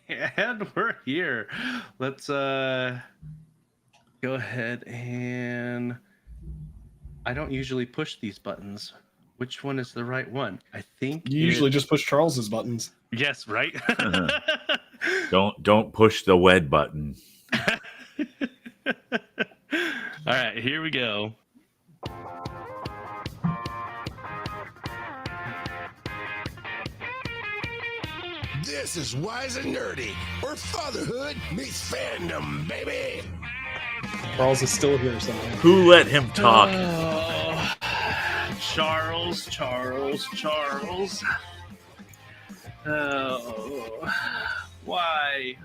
And we're here. Let's go ahead and I don't usually push these buttons. Which one is the right one? I think You usually just push Charles's buttons. Yes, right? Don't push the wed button. All right, here we go. This is Wise and Nerdy, where fatherhood meets fandom, baby. Charles is still here somehow. Who let him talk? Charles. Why?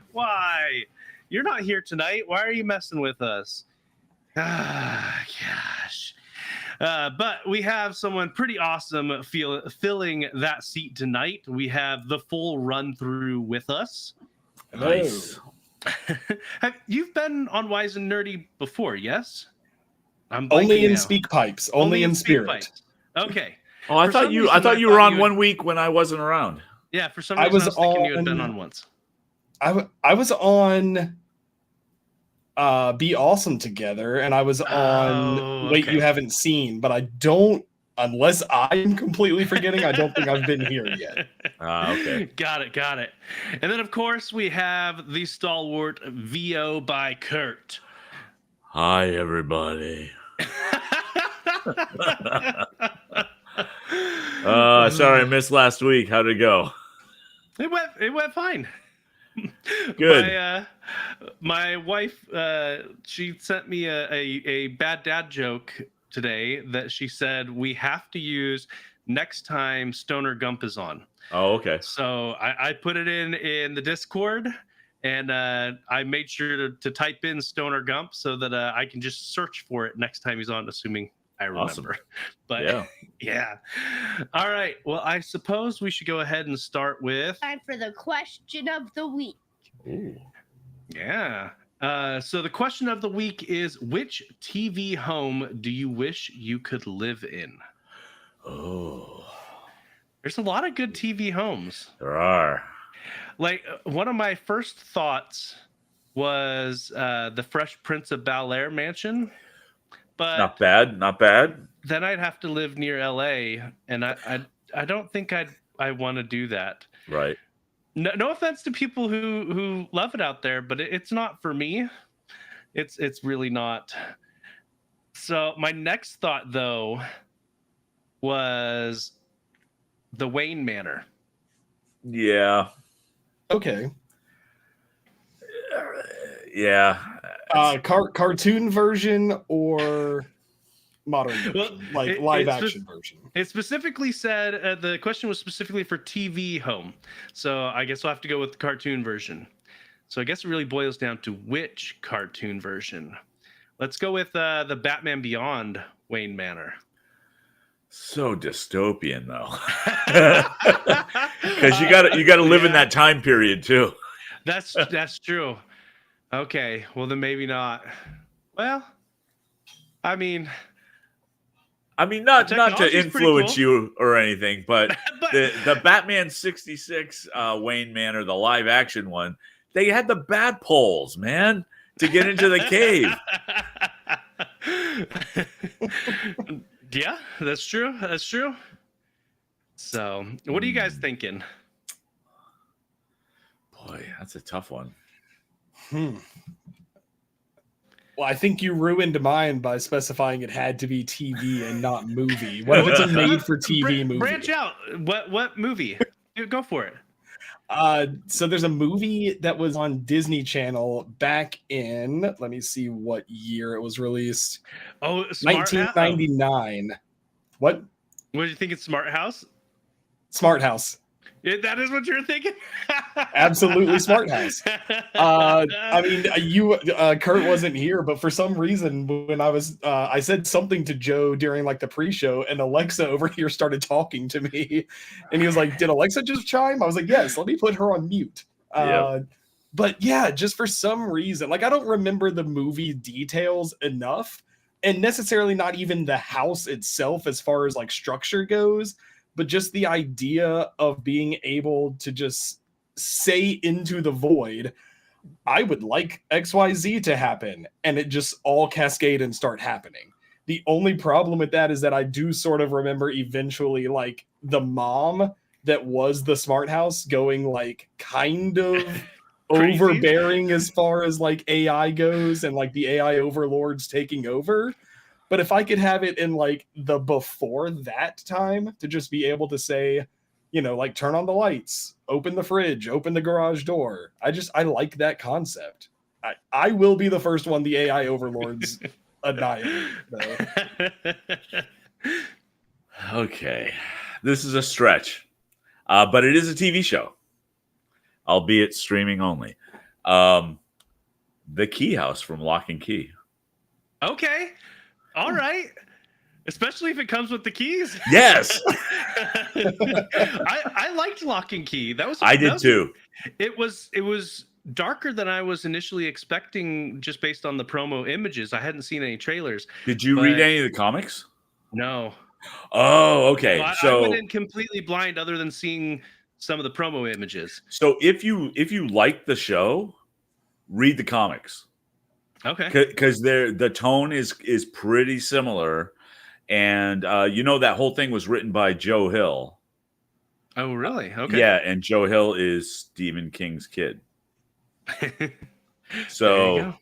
You're not here tonight. Why are you messing with us? Gosh. But we have someone pretty awesome filling that seat tonight. We have the full run through with us. Nice. You've been on Wise and Nerdy before, yes? Only in speak pipes. Only in spirit. Pipes. Okay. Oh, I thought you were on one week when I wasn't around. Yeah, for some reason I was thinking you had been on once. I was on Be Awesome Together, and I was on Wait You Haven't Seen, but I don't, unless I'm completely forgetting, I don't think I've been here yet. Okay. Got it. And then, of course, we have the stalwart VO by Kurt. Hi, everybody. Sorry I missed last week. How'd it go? It went fine. Good. My wife, she sent me a bad dad joke today that she said we have to use next time Stoner Gump is on. Oh, okay. So I put it in the Discord, and I made sure to type in Stoner Gump so that I can just search for it next time he's on, assuming I remember. Awesome. But yeah. All right. Well, I suppose we should go ahead and start with time for the question of the week. Ooh. Yeah. So the question of the week is, which TV home do you wish you could live in? Oh. There's a lot of good TV homes. There are. Like, one of my first thoughts was the Fresh Prince of Bel-Air mansion. But not bad. Then I'd have to live near LA, and I don't think I want to do that. Right. No offense to people who love it out there, but it's not for me. It's really not. So my next thought, though, was the Wayne Manor. Yeah. Okay. Yeah. Cartoon version or modern version, live action version. It specifically said the question was specifically for TV home, so I guess we'll have to go with the cartoon version. So I guess it really boils down to which cartoon version. Let's go with the Batman Beyond Wayne Manor. So dystopian, though, because you got to live in that time period too. That's true. Okay, well then maybe not. Well, I mean, not to influence cool. you or anything, but the Batman 66 Wayne Manor, the live action one, they had the bat poles, man, to get into the cave. Yeah, that's true. So, what are you guys thinking? Boy, that's a tough one. Well, I think you ruined mine by specifying it had to be TV and not movie. What if it's a made-for-TV movie? Branch out. What movie? Go for it. So there's a movie that was on Disney Channel back in, let me see what year it was released. Oh, 1999. What? What do you think? It's Smart House? Smart House. That is what you're thinking? Absolutely Smart House. I mean, Kurt wasn't here, but for some reason, when I said something to Joe during like the pre-show, and Alexa over here started talking to me, and he was like, "Did Alexa just chime?" I was like, "Yes, let me put her on mute." But yeah, just for some reason, like I don't remember the movie details enough, and necessarily not even the house itself as far as like structure goes. But just the idea of being able to just say into the void, I would like XYZ to happen, and it just all cascade and start happening. The only problem with that is that I do sort of remember eventually like the mom that was the smart house going like kind of Crazy. overbearing as far as like AI goes and like the AI overlords taking over. But if I could have it in like the before that time to just be able to say, you know, like turn on the lights, open the fridge, open the garage door. I like that concept. I will be the first one the AI overlords annihilate, though. Okay. This is a stretch. But it is a TV show, albeit streaming only. The Key House from Lock and Key. Okay. All right. Especially if it comes with the keys. Yes. I liked Lock and Key. I did too. It was darker than I was initially expecting just based on the promo images. I hadn't seen any trailers. Did you read any of the comics? No. Oh, okay. I went in completely blind other than seeing some of the promo images. So if you like the show, read the comics. Okay. Because the tone is pretty similar. And you know that whole thing was written by Joe Hill. Oh, really? Okay. Yeah, and Joe Hill is Stephen King's kid. So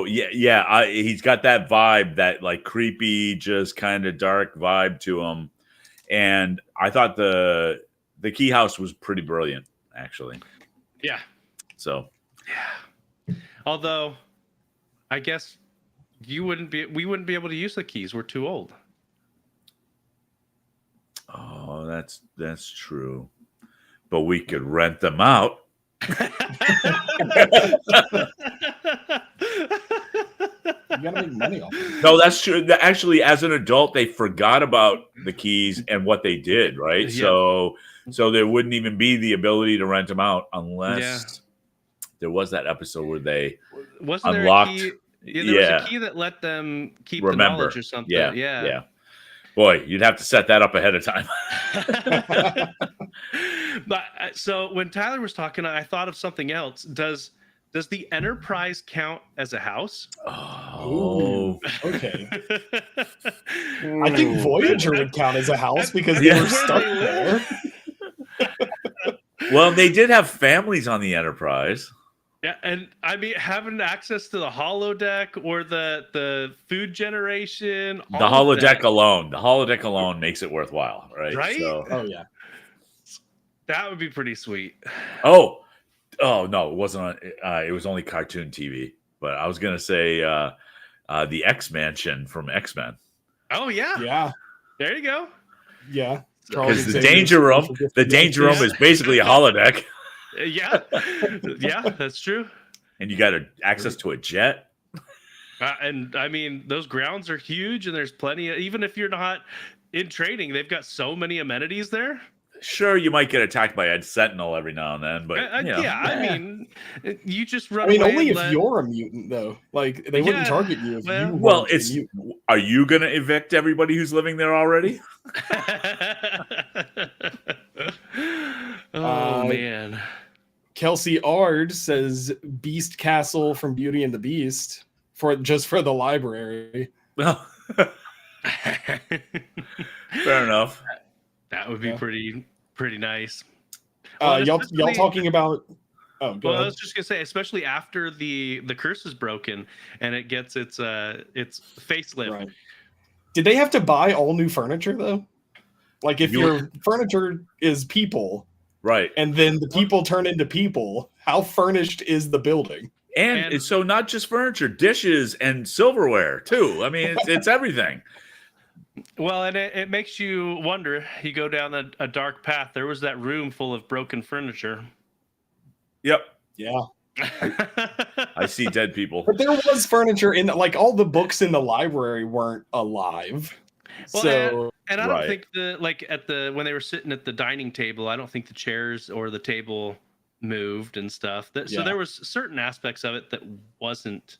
he's got that vibe, that like creepy, just kind of dark vibe to him. And I thought the Key House was pretty brilliant, actually. Yeah. So yeah. Although I guess we wouldn't be able to use the keys. We're too old. Oh, that's true. But we could rent them out. You gotta make money off it. No, that's true. Actually, as an adult, they forgot about the keys and what they did, right? Yeah. So there wouldn't even be the ability to rent them out unless there was that episode where they unlocked. There a key? Yeah, there was a key that let them keep the knowledge or something. Yeah. Boy, you'd have to set that up ahead of time. But so when Tyler was talking, I thought of something else. Does the Enterprise count as a house? Oh, okay. I think Voyager would count as a house because they were stuck there. Well, they did have families on the Enterprise. Yeah, and I mean having access to the holodeck or the food generation. The holodeck alone makes it worthwhile, right? Right? So, oh yeah, that would be pretty sweet. Oh no, it wasn't on. It was only cartoon TV. But I was gonna say the X Mansion from X-Men. Oh yeah, yeah. There you go. Yeah, because the Danger Room is basically a holodeck. Yeah, that's true. And you got access to a jet. And I mean, those grounds are huge, and there's plenty of, even if you're not in training, they've got so many amenities there. Sure, you might get attacked by a sentinel every now and then, but I mean, you just run. I mean, away only if you're a mutant, though. Like they wouldn't target you if you. Well, are you going to evict everybody who's living there already? Oh man. Kelsey Ard says Beast Castle from Beauty and the Beast for the library. Well, fair enough. That would be pretty nice. Y'all talking about? Oh, go ahead. I was just gonna say, especially after the curse is broken and it gets its facelift. Right. Did they have to buy all new furniture though? Like if your furniture is people. Right. And then the people turn into people. How furnished is the building? And so not just furniture, dishes and silverware too. I mean, it's everything. Well, and it makes you wonder. You go down a dark path. There was that room full of broken furniture. Yep. Yeah. I see dead people. But there was furniture in like all the books in the library weren't alive. Well, so and I don't think when they were sitting at the dining table, I don't think the chairs or the table moved and stuff. So there was certain aspects of it that wasn't.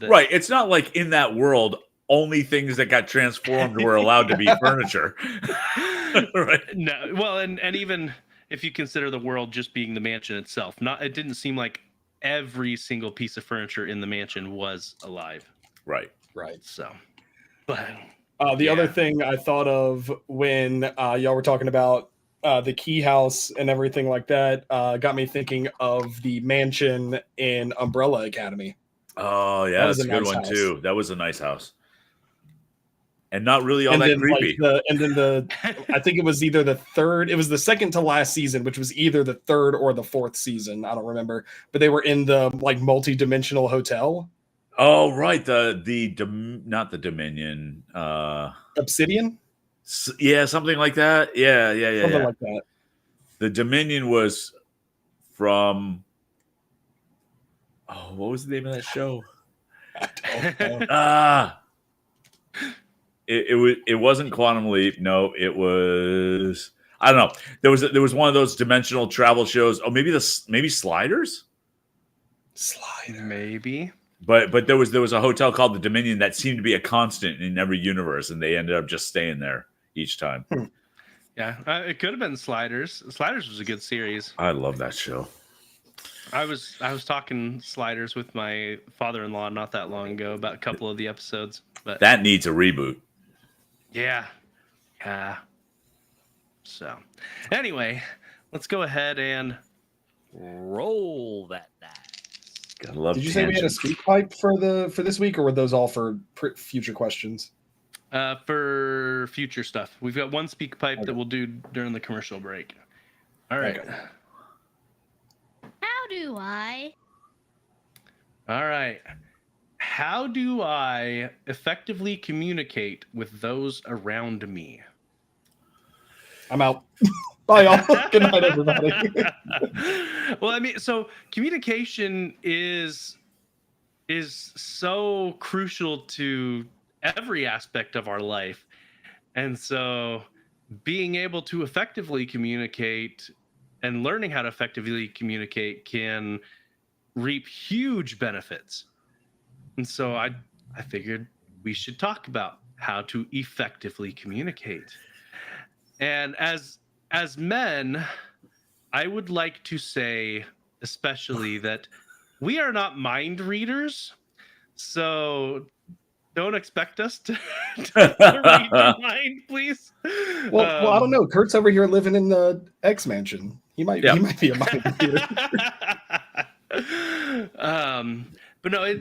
Right. It's not like in that world, only things that got transformed were allowed to be furniture. Right. No. Well, and even if you consider the world just being the mansion itself. It didn't seem like every single piece of furniture in the mansion was alive. Right. So, but the other thing I thought of when y'all were talking about the key house and everything like that got me thinking of the mansion in Umbrella Academy. Oh yeah, that's a good one too. That was a nice house, and not really all that creepy. I think it was either the third. It was the second to last season, which was either the third or the fourth season. I don't remember, but they were in the like multi-dimensional hotel. Oh right, not the Dominion. Obsidian. Yeah, something like that. Yeah. Something like that. The Dominion was from. Oh, what was the name of that show? I don't know. It wasn't Quantum Leap. No, it was. I don't know. There was one of those dimensional travel shows. Oh, maybe Sliders. Slider. Maybe. But there was a hotel called the Dominion that seemed to be a constant in every universe, and they ended up just staying there each time. Yeah, it could have been Sliders. Sliders was a good series. I love that show. I was talking Sliders with my father-in-law not that long ago about a couple of the episodes, but that needs a reboot. Yeah. So, anyway, let's go ahead and roll that dice. Gotta love. Did you say we had a speak pipe for this week, or were those all for future questions? For future stuff, we've got one speak pipe that we'll do during the commercial break. All right. Okay. How do I? All right. How do I effectively communicate with those around me? I'm out. Bye, y'all. Good night, everybody. Well, I mean, so communication is so crucial to every aspect of our life. And so being able to effectively communicate and learning how to effectively communicate can reap huge benefits. And so I figured we should talk about how to effectively communicate. And as men, I would like to say especially that we are not mind readers. So don't expect us to read your mind, please. Well, I don't know. Kurt's over here living in the X mansion. He might be a mind reader. But no,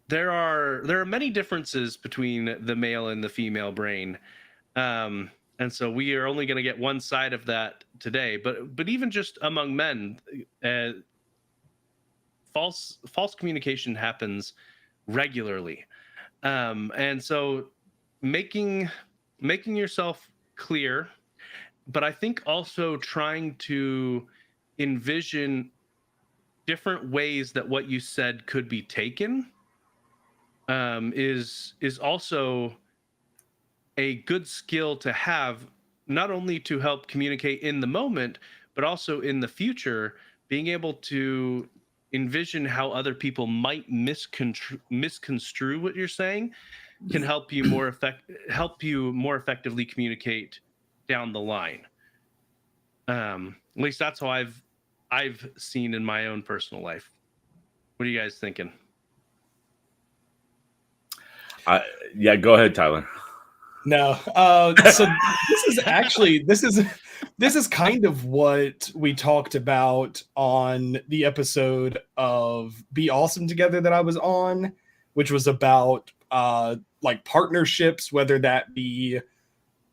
there are many differences between the male and the female brain. And so we are only going to get one side of that today, but even just among men, false communication happens regularly. And so making yourself clear, but I think also trying to envision different ways that what you said could be taken is also a good skill to have, not only to help communicate in the moment, but also in the future, being able to envision how other people might misconstrue what you're saying can help you more effectively communicate down the line. At least that's how I've seen in my own personal life. What are you guys thinking? Yeah, go ahead, Tyler. No. So this is kind of what we talked about on the episode of Be Awesome Together that I was on, which was about like partnerships, whether that be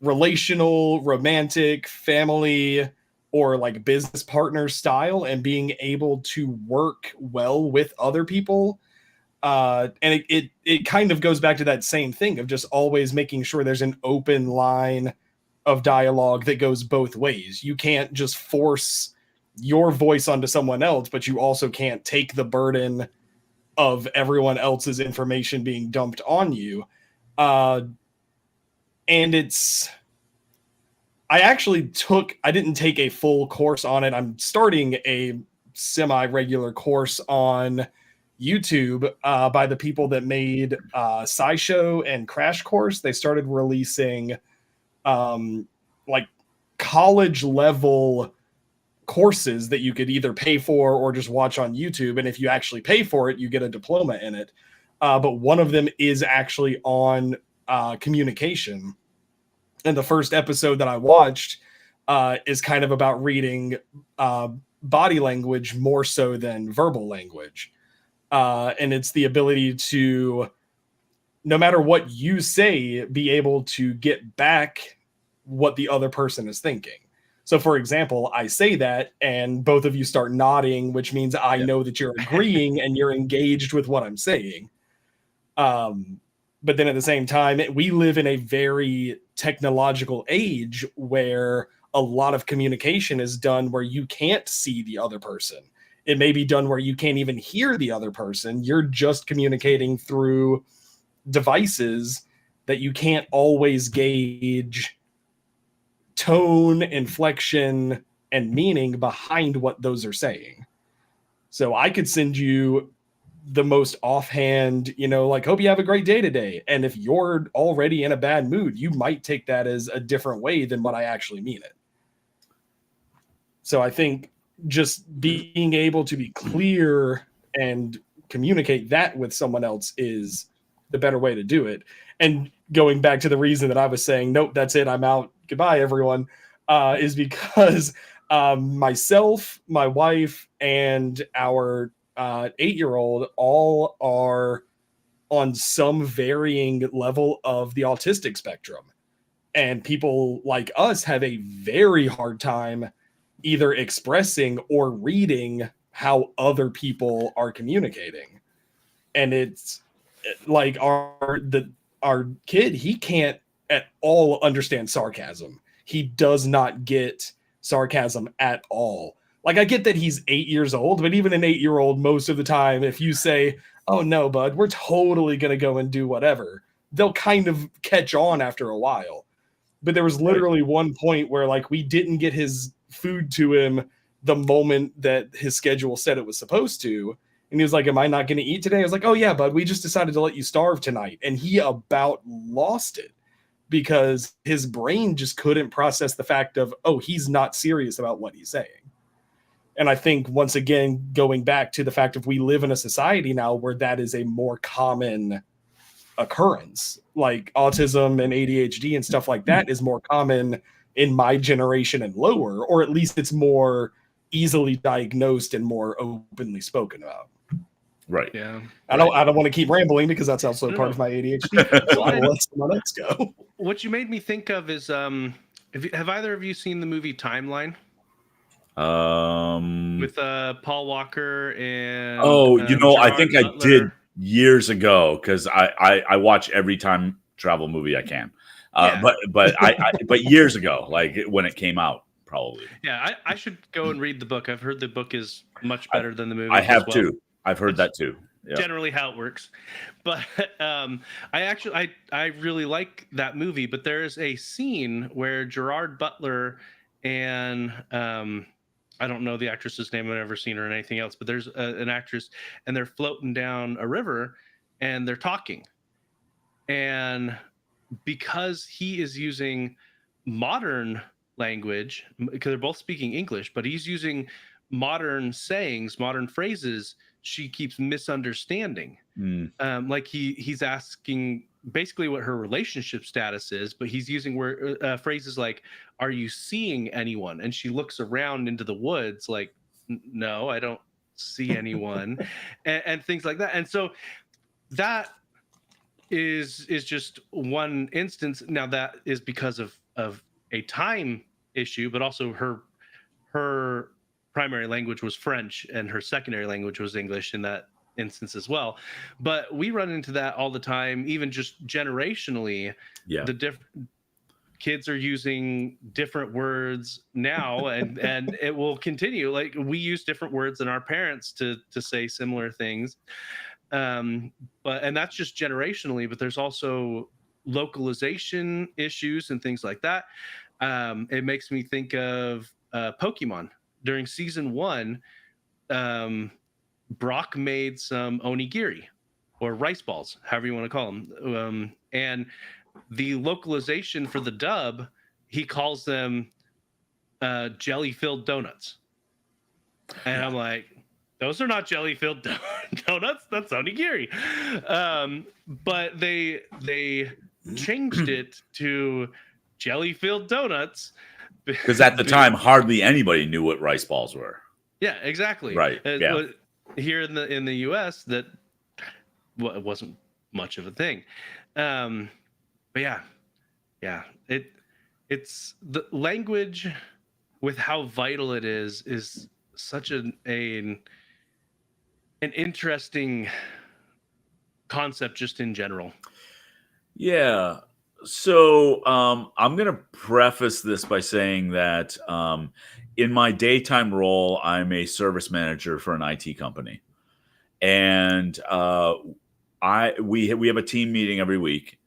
relational, romantic, family, or like business partner style, and being able to work well with other people. And it kind of goes back to that same thing of just always making sure there's an open line of dialogue that goes both ways. You can't just force your voice onto someone else, but you also can't take the burden of everyone else's information being dumped on you. And I didn't take a full course on it. I'm starting a semi-regular course on YouTube by the people that made SciShow and Crash Course. They started releasing like college level courses that you could either pay for or just watch on YouTube. And if you actually pay for it, you get a diploma in it. But one of them is actually on communication. And the first episode that I watched is kind of about reading body language more so than verbal language. And it's the ability to, no matter what you say, be able to get back what the other person is thinking. So, for example, I say that and both of you start nodding, which means I know that you're agreeing and you're engaged with what I'm saying. But then at the same time, we live in a very technological age where a lot of communication is done where you can't see the other person. It may be done where you can't even hear the other person. You're just communicating through devices that you can't always gauge tone, inflection, and meaning behind what those are saying. So I could send you the most offhand, like, hope you have a great day today. And if you're already in a bad mood, you might take that as a different way than what I actually mean it. So I think just being able to be clear and communicate that with someone else is the better way to do it. And going back to the reason that I was saying, nope, that's it, I'm out, goodbye, everyone, is because myself, my wife, and our 8-year-old all are on some varying level of the autistic spectrum. And people like us have a very hard time either expressing or reading how other people are communicating. And it's like our kid, he can't at all understand sarcasm. He does not get sarcasm at all. Like, I get that he's 8 years old, but even an 8-year-old, most of the time, if you say, oh no, bud, we're totally going to go and do whatever, they'll kind of catch on after a while. But there was literally one point where, like, we didn't get his food to him the moment that his schedule said it was supposed to. And he was like, am I not going to eat today? I was like, oh yeah, bud, we just decided to let you starve tonight. And he about lost it because his brain just couldn't process the fact of, oh, he's not serious about what he's saying. And I think, once again, going back to the fact of we live in a society now where that is a more common occurrence, like autism and ADHD and stuff like that is more common in my generation and lower, or at least it's more easily diagnosed and more openly spoken about. Right. Yeah. I don't want to keep rambling because that's also part of my ADHD. So I will let someone else go. What you made me think of is, have either of you seen the movie Timeline? With Paul Walker and I think Gerard I Butler. did years ago because I watch every time travel movie I can. But years ago, like when it came out, probably. Yeah, I should go and read the book. I've heard the book is much better than the movie. I have too. I've heard that too. Yeah. Generally how it works. But I really like that movie, but there is a scene where Gerard Butler and I don't know the actress's name. I've never seen her in anything else, but there's an actress and they're floating down a river and they're talking. And because he is using modern language, because they're both speaking English, but he's using modern sayings, modern phrases, she keeps misunderstanding. Like he's asking basically what her relationship status is, but he's using phrases like, are you seeing anyone? And she looks around into the woods like, no, I don't see anyone. and things like that. And so that is just one instance. Now that is because of a time issue, but also her primary language was French and her secondary language was English in that instance as well. But we run into that all the time, even just generationally. Yeah. The different kids are using different words now, and it will continue. Like, we use different words than our parents to say similar things. And that's just generationally, but there's also localization issues and things like that. It makes me think of Pokemon. During season 1, Brock made some onigiri or rice balls, however you want to call them. And the localization for the dub, he calls them jelly-filled donuts. And I'm like, those are not jelly-filled donuts. That's onigiri. But they changed it to jelly-filled donuts. Because at the time, hardly anybody knew what rice balls were. Yeah, exactly. Right. Yeah. Here in the U.S., that it wasn't much of a thing. But yeah, it's the language with how vital it is such an interesting concept just in general. Yeah. So I'm going to preface this by saying that in my daytime role, I'm a service manager for an IT company, and we have a team meeting every week,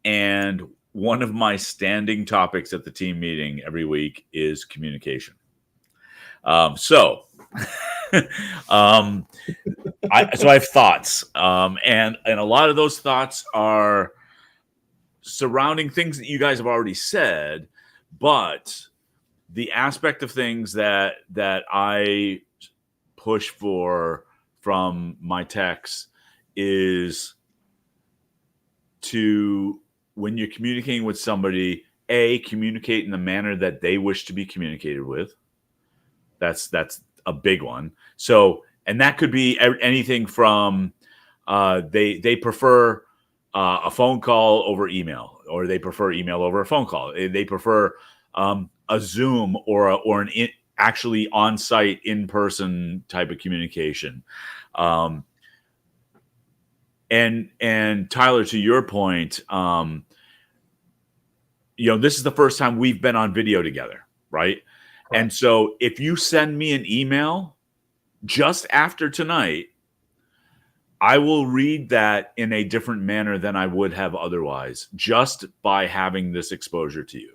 and one of my standing topics at the team meeting every week is communication. So I have thoughts, and a lot of those thoughts are surrounding things that you guys have already said, but the aspect of things that I push for from my techs is to, when you're communicating with somebody, communicate in the manner that they wish to be communicated with. That's a big one. So, and that could be anything from they prefer a phone call over email, or they prefer email over a phone call. They prefer a Zoom or an actually on-site, in-person type of communication. And Tyler, to your point, this is the first time we've been on video together, right? Correct. And so if you send me an email just after tonight, I will read that in a different manner than I would have otherwise, just by having this exposure to you.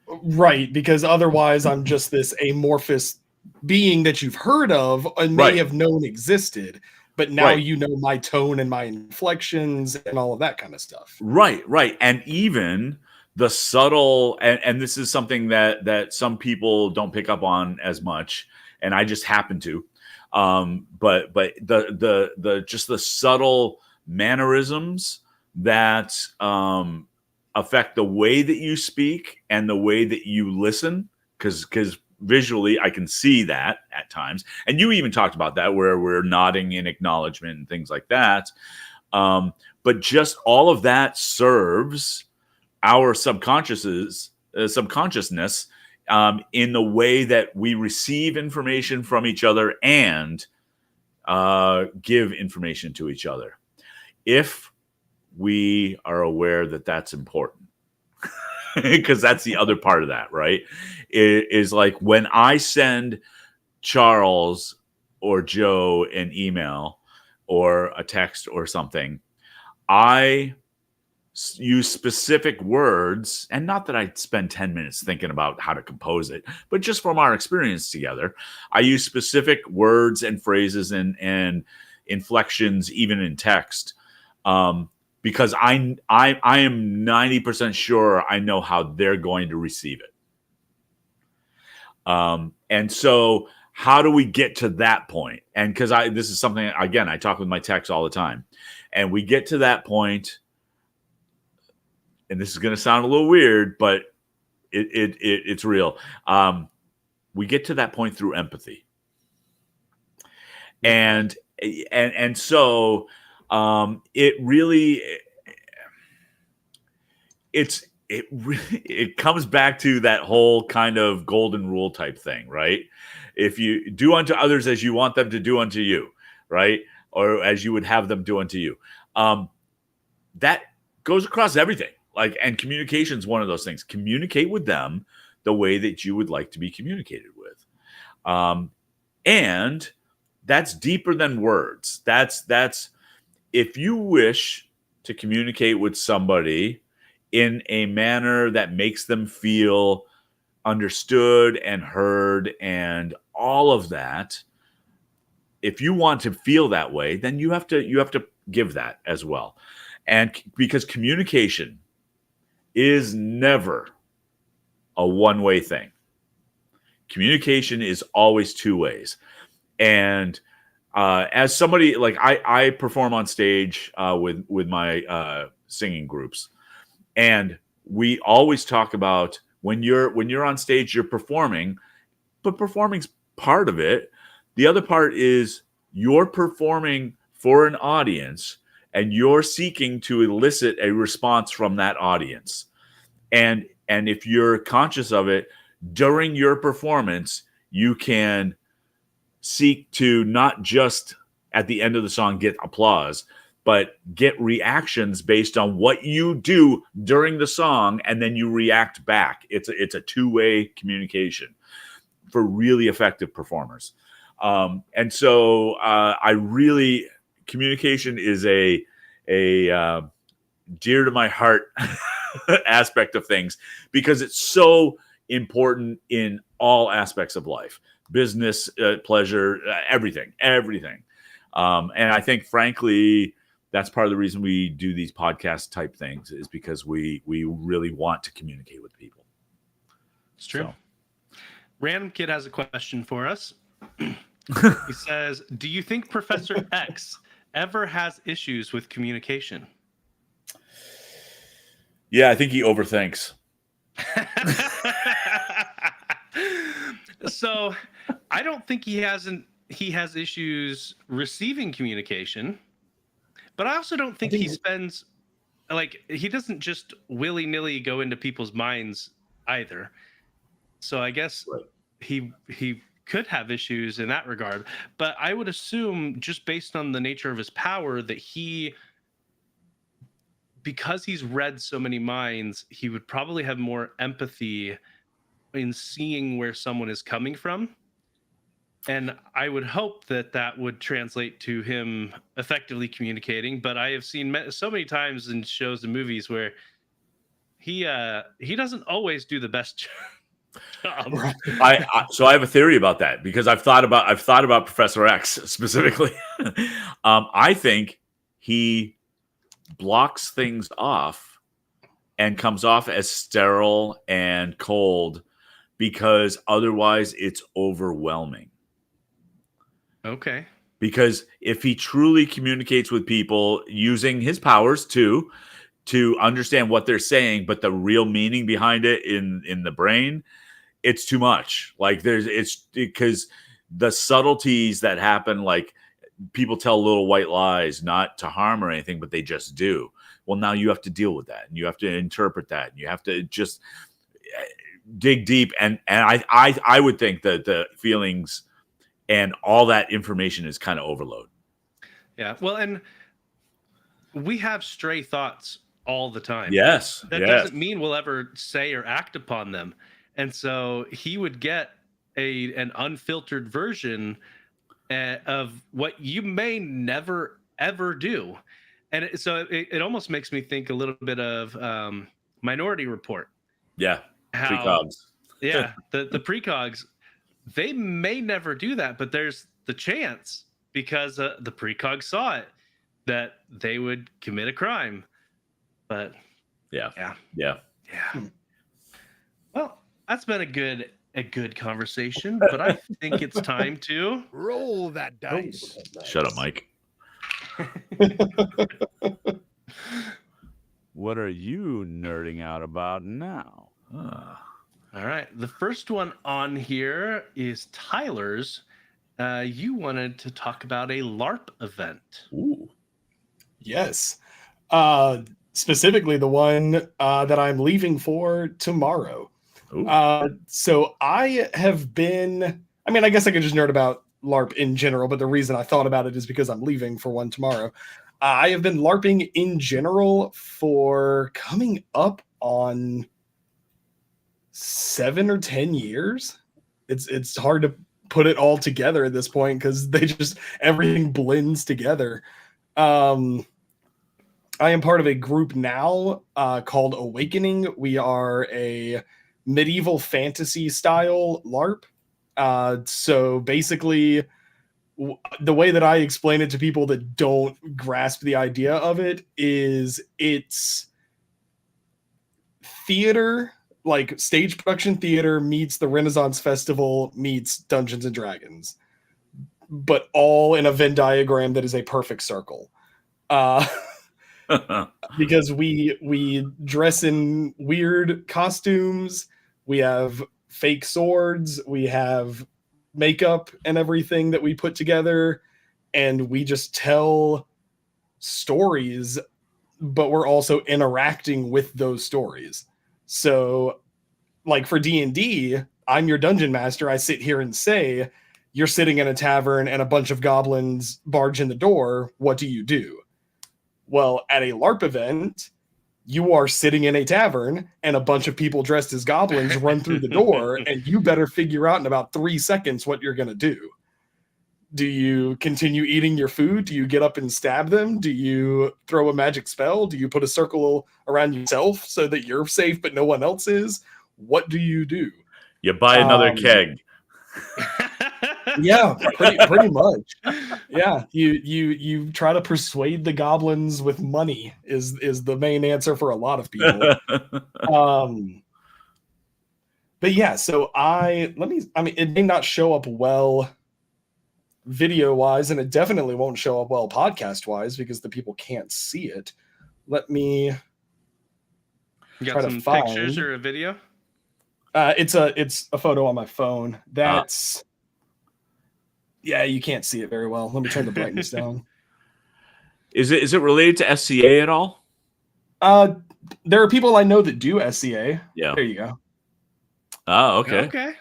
Right, because otherwise I'm just this amorphous being that you've heard of and may have known existed, but now you know my tone and my inflections and all of that kind of stuff. Right. And even the subtle, and this is something that some people don't pick up on as much, and I just happen to. But the just the subtle mannerisms that affect the way that you speak and the way that you listen, because visually I can see that at times, and you even talked about that where we're nodding in acknowledgement and things like that. But just all of that serves our subconsciousness in the way that we receive information from each other and give information to each other. If we are aware that that's important, because that's the other part of that, right? It is like when I send Charles or Joe an email or a text or something, I use specific words, and not that I spend 10 minutes thinking about how to compose it, but just from our experience together, I use specific words and phrases and inflections, even in text, because I am 90% sure I know how they're going to receive it. And so how do we get to that point? And because this is something, again, I talk with my techs all the time, and we get to that point. And this is going to sound a little weird, but it's real. We get to that point through empathy, and so it really it comes back to that whole kind of golden rule type thing, right? If you do unto others as you want them to do unto you, right, or as you would have them do unto you, that goes across everything. And communication is one of those things. Communicate with them the way that you would like to be communicated with. And that's deeper than words. That's if you wish to communicate with somebody in a manner that makes them feel understood and heard and all of that, if you want to feel that way, then you have to give that as well. And because communication is never a one-way thing. communication is always two ways. And as somebody like I perform on stage with my singing groups, and we always talk about when you're on stage, you're performing, but performing's part of it. The other part is you're performing for an audience, and you're seeking to elicit a response from that audience. And if you're conscious of it during your performance, you can seek to not just at the end of the song get applause, but get reactions based on what you do during the song, and then you react back. It's a two-way communication for really effective performers. And so communication is a dear to my heart aspect of things, because it's so important in all aspects of life, business, pleasure, everything. And I think, frankly, that's part of the reason we do these podcast type things, is because we really want to communicate with people. It's true. So. Random Kid has a question for us. He says, do you think Professor X ever has issues with communication? Yeah, I think he overthinks. So I don't think he has issues receiving communication, but I also don't think he doesn't just willy-nilly go into people's minds either. So I guess he could have issues in that regard, but I would assume, just based on the nature of his power, that because he's read so many minds, he would probably have more empathy in seeing where someone is coming from. And I would hope that would translate to him effectively communicating. But I have seen so many times in shows and movies where he doesn't always do the best job. So I have a theory about that, because I've thought about Professor X specifically. I think he blocks things off and comes off as sterile and cold, because otherwise it's overwhelming. Okay. Because if he truly communicates with people using his powers to understand what they're saying, but the real meaning behind it in the brain, it's too much. Like it's because the subtleties that happen, like people tell little white lies, not to harm or anything, but they just do. Well, now you have to deal with that, and you have to interpret that, and you have to just dig deep. And I would think that the feelings and all that information is kind of overload. Yeah. Well, and we have stray thoughts all the time. Yes. That doesn't mean we'll ever say or act upon them. And so he would get an unfiltered version of what you may never, ever do. And so it almost makes me think a little bit of Minority Report. Yeah. Precogs. Yeah. The precogs, they may never do that, but there's the chance, because the precog saw it, that they would commit a crime. But yeah. Well, that's been a good conversation, but I think it's time to roll that dice. Shut up, Mike. What are you nerding out about now? All right. The first one on here is Tyler's. You wanted to talk about a LARP event. Ooh. Yes. Specifically the one that I'm leaving for tomorrow. So I have been, I guess I could just nerd about LARP in general, but the reason I thought about it is because I'm leaving for one tomorrow. I have been LARPing in general for coming up on 7 or 10 years. It's hard to put it all together at this point, because everything blends together. I am part of a group now called Awakening. We are a medieval fantasy style LARP. So basically, the way that I explain it to people that don't grasp the idea of it is, it's theater like stage production theater meets the Renaissance Festival meets Dungeons and Dragons, but all in a Venn diagram that is a perfect circle. Because we dress in weird costumes, we have fake swords, we have makeup and everything that we put together, and we just tell stories, but we're also interacting with those stories. So like for D&D, I'm your dungeon master. I sit here and say, you're sitting in a tavern and a bunch of goblins barge in the door. What do you do? Well, at a LARP event, you are sitting in a tavern and a bunch of people dressed as goblins run through the door, and you better figure out in about 3 seconds what you're going to do. Do you continue eating your food? Do you get up and stab them? Do you throw a magic spell? Do you put a circle around yourself so that you're safe but no one else is? What do you do? You buy another keg. Yeah, pretty much. Yeah, you try to persuade the goblins with money is the main answer for a lot of people. But yeah, so I mean, it may not show up well video wise, and it definitely won't show up well podcast wise because the people can't see it. Let me You try got to some find pictures or a video? It's a photo on my phone. That's yeah, you can't see it very well. Let me turn the brightness down. Is it related to SCA at all? There are people I know that do SCA. Yeah. There you go. Oh, okay. Okay.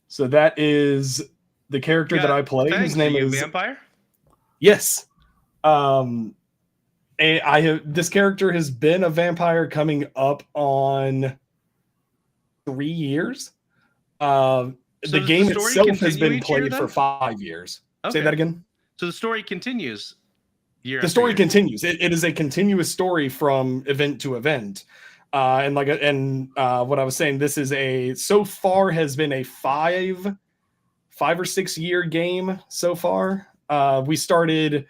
So that is the character that I play. His name is Vampire. Yes. And this character has been a vampire coming up on 3 years. So the does game the story itself has continue been each year, played then? for 5 years. Okay. Say that again. So the story continues. The story continues. It is a continuous story from event to event. And what I was saying, this is so far has been a 5 or 6 year game so far. We started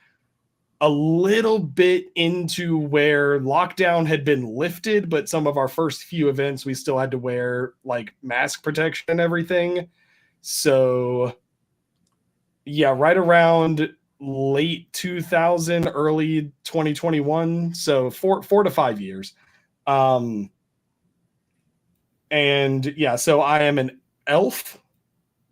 a little bit into where lockdown had been lifted, but some of our first few events we still had to wear like mask protection and everything. So yeah, right around late 2000, early 2021. So 4 to 5 years. And yeah, so I am an elf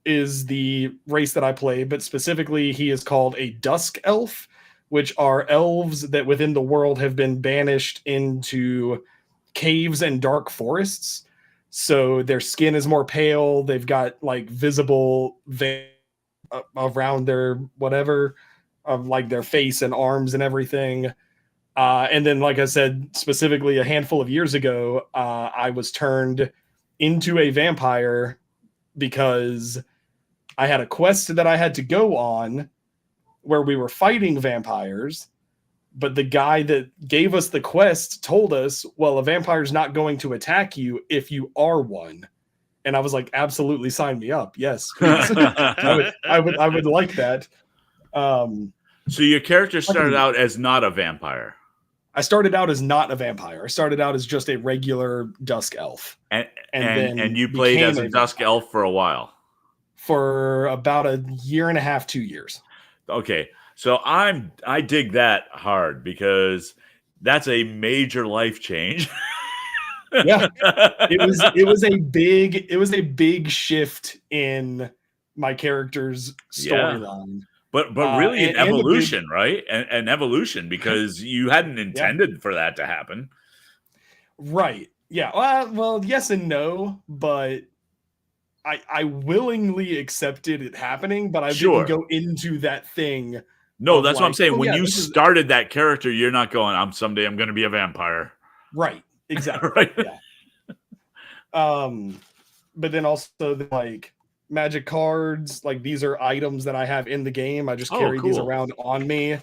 is the race that I play, but specifically he is called a dusk elf, which are elves that within the world have been banished into caves and dark forests. So their skin is more pale. They've got like visible veins around their whatever, of like their face and arms and everything. And then, like I said, specifically a handful of years ago, I was turned into a vampire because I had a quest that I had to go on where we were fighting vampires, but the guy that gave us the quest told us, well, a vampire's not going to attack you if you are one. And I was like, absolutely, sign me up. Yes, please. I would like that. So your character started out as not a vampire. I started out as not a vampire. I started out as just a regular dusk elf. And you played as a dusk elf for a while. For about a year and a half, 2 years. Okay, so I dig that hard because that's a major life change. Yeah, it was a big shift in my character's storyline. But really an evolution, right? An evolution because you hadn't intended for that to happen. Right. Yeah. Well, yes and no, but I willingly accepted it happening, but I didn't go into that thing. No, that's what I'm saying. When you started that character, you're not going, someday I'm going to be a vampire. Right. Exactly. Right. Yeah. But then also like magic cards, like these are items that I have in the game. I just carry these around on me.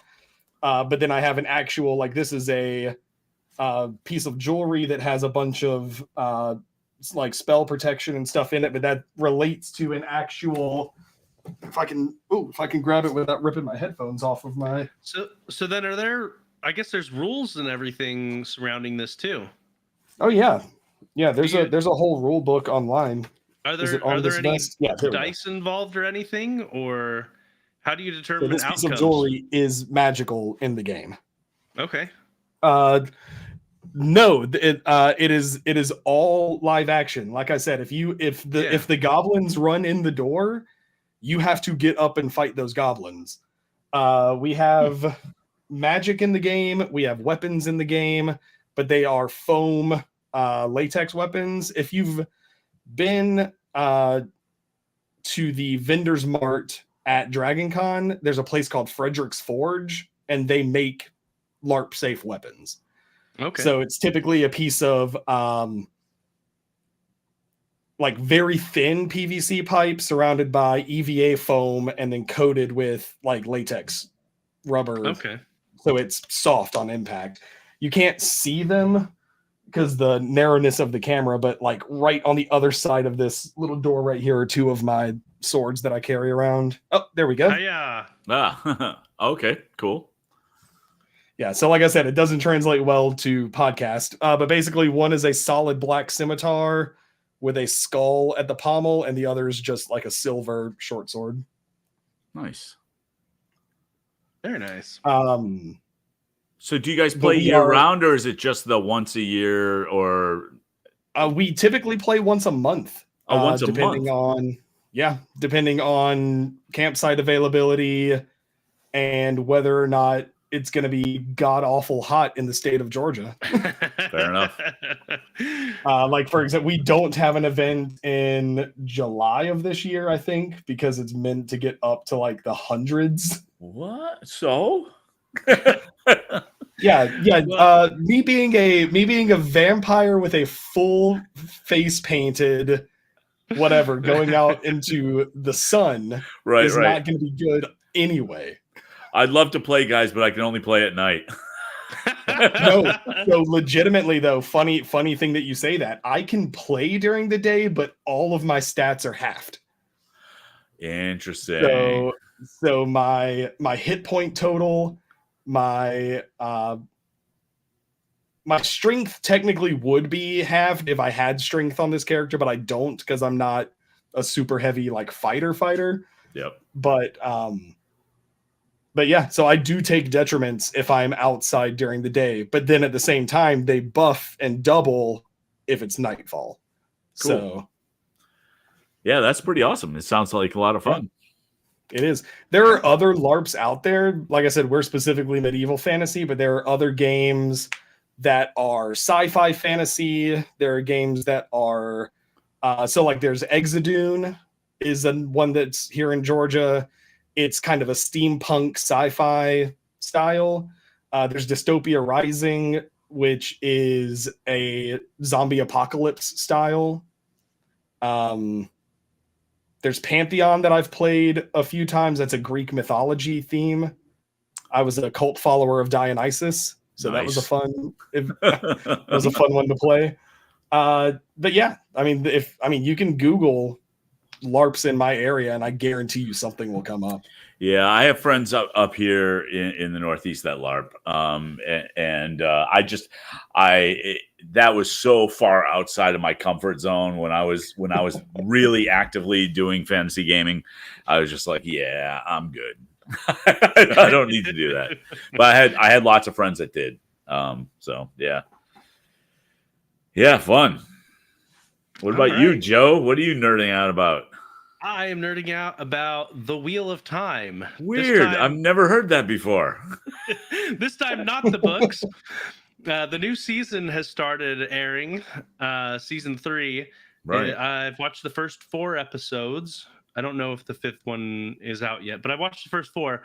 But then I have an actual, like this is a piece of jewelry that has a bunch of like spell protection and stuff in it, but that relates to an actual. If I can grab it without ripping my headphones off of my. So then are there? I guess there's rules and everything surrounding this too. Oh yeah, Yeah, there's a whole rule book online. Are Is it there on are there this any vest? Yeah, there we go. dice involved or anything, or how do you So determine this piece of outcomes? jewelry is magical in the game. Okay. No, it is all live action. Like I said, if the goblins run in the door, you have to get up and fight those goblins. We have magic in the game. We have weapons in the game, but they are foam latex weapons. If you've been to the vendor's mart at DragonCon, there's a place called Frederick's Forge, and they make LARP safe weapons. Okay. So it's typically a piece of like very thin PVC pipe surrounded by EVA foam and then coated with like latex rubber. Okay. So it's soft on impact. You can't see them because the narrowness of the camera, but like right on the other side of this little door right here are two of my swords that I carry around. Oh, there we go. Hiya. Okay, cool. Yeah, so like I said, it doesn't translate well to podcast, but basically one is a solid black scimitar with a skull at the pommel, and the other is just like a silver short sword. Nice. Very nice. So do you guys play year-round, or is it just the once a year, or? We typically play once a month. Once a depending month? Depending on campsite availability and whether or not it's going to be god-awful hot in the state of Georgia. Fair enough. Like, for example, we don't have an event in July of this year, I think, because it's meant to get up to like the hundreds. What? So? Yeah. Me being a vampire with a full face painted whatever going out into the sun is not going to be good anyway. I'd love to play, guys, but I can only play at night. No, so legitimately though, funny thing that you say that. I can play during the day, but all of my stats are halved. Interesting. So my hit point total, my strength technically would be halved if I had strength on this character, but I don't because I'm not a super heavy like fighter. Yep. But yeah, so I do take detriments if I'm outside during the day, but then at the same time they buff and double if it's nightfall. Cool. So yeah, that's pretty awesome. It sounds like a lot of fun. It is. There are other LARPs out there. Like I said, we're specifically medieval fantasy, but there are other games that are sci-fi fantasy. There are games that are so like there's Exadune is one that's here in Georgia. It's kind of a steampunk sci-fi style. There's Dystopia Rising, which is a zombie apocalypse style. There's Pantheon that I've played a few times. That's a Greek mythology theme. I was a cult follower of Dionysus, so that was a fun one to play. But yeah, I mean, you can Google LARPs in my area, and I guarantee you something will come up. Yeah, I have friends up here in the Northeast that LARP, that was so far outside of my comfort zone when I was really actively doing fantasy gaming. I was just like, yeah, I'm good. I don't need to do that. But I had lots of friends that did. So yeah, fun. What about you, Joe? What are you nerding out about? I am nerding out about the Wheel of Time. Weird. I've never heard that before. This time, not the books. The new season has started airing, season 3. Right. I've watched the first 4 episodes. I don't know if the 5th one is out yet, but I watched the first 4.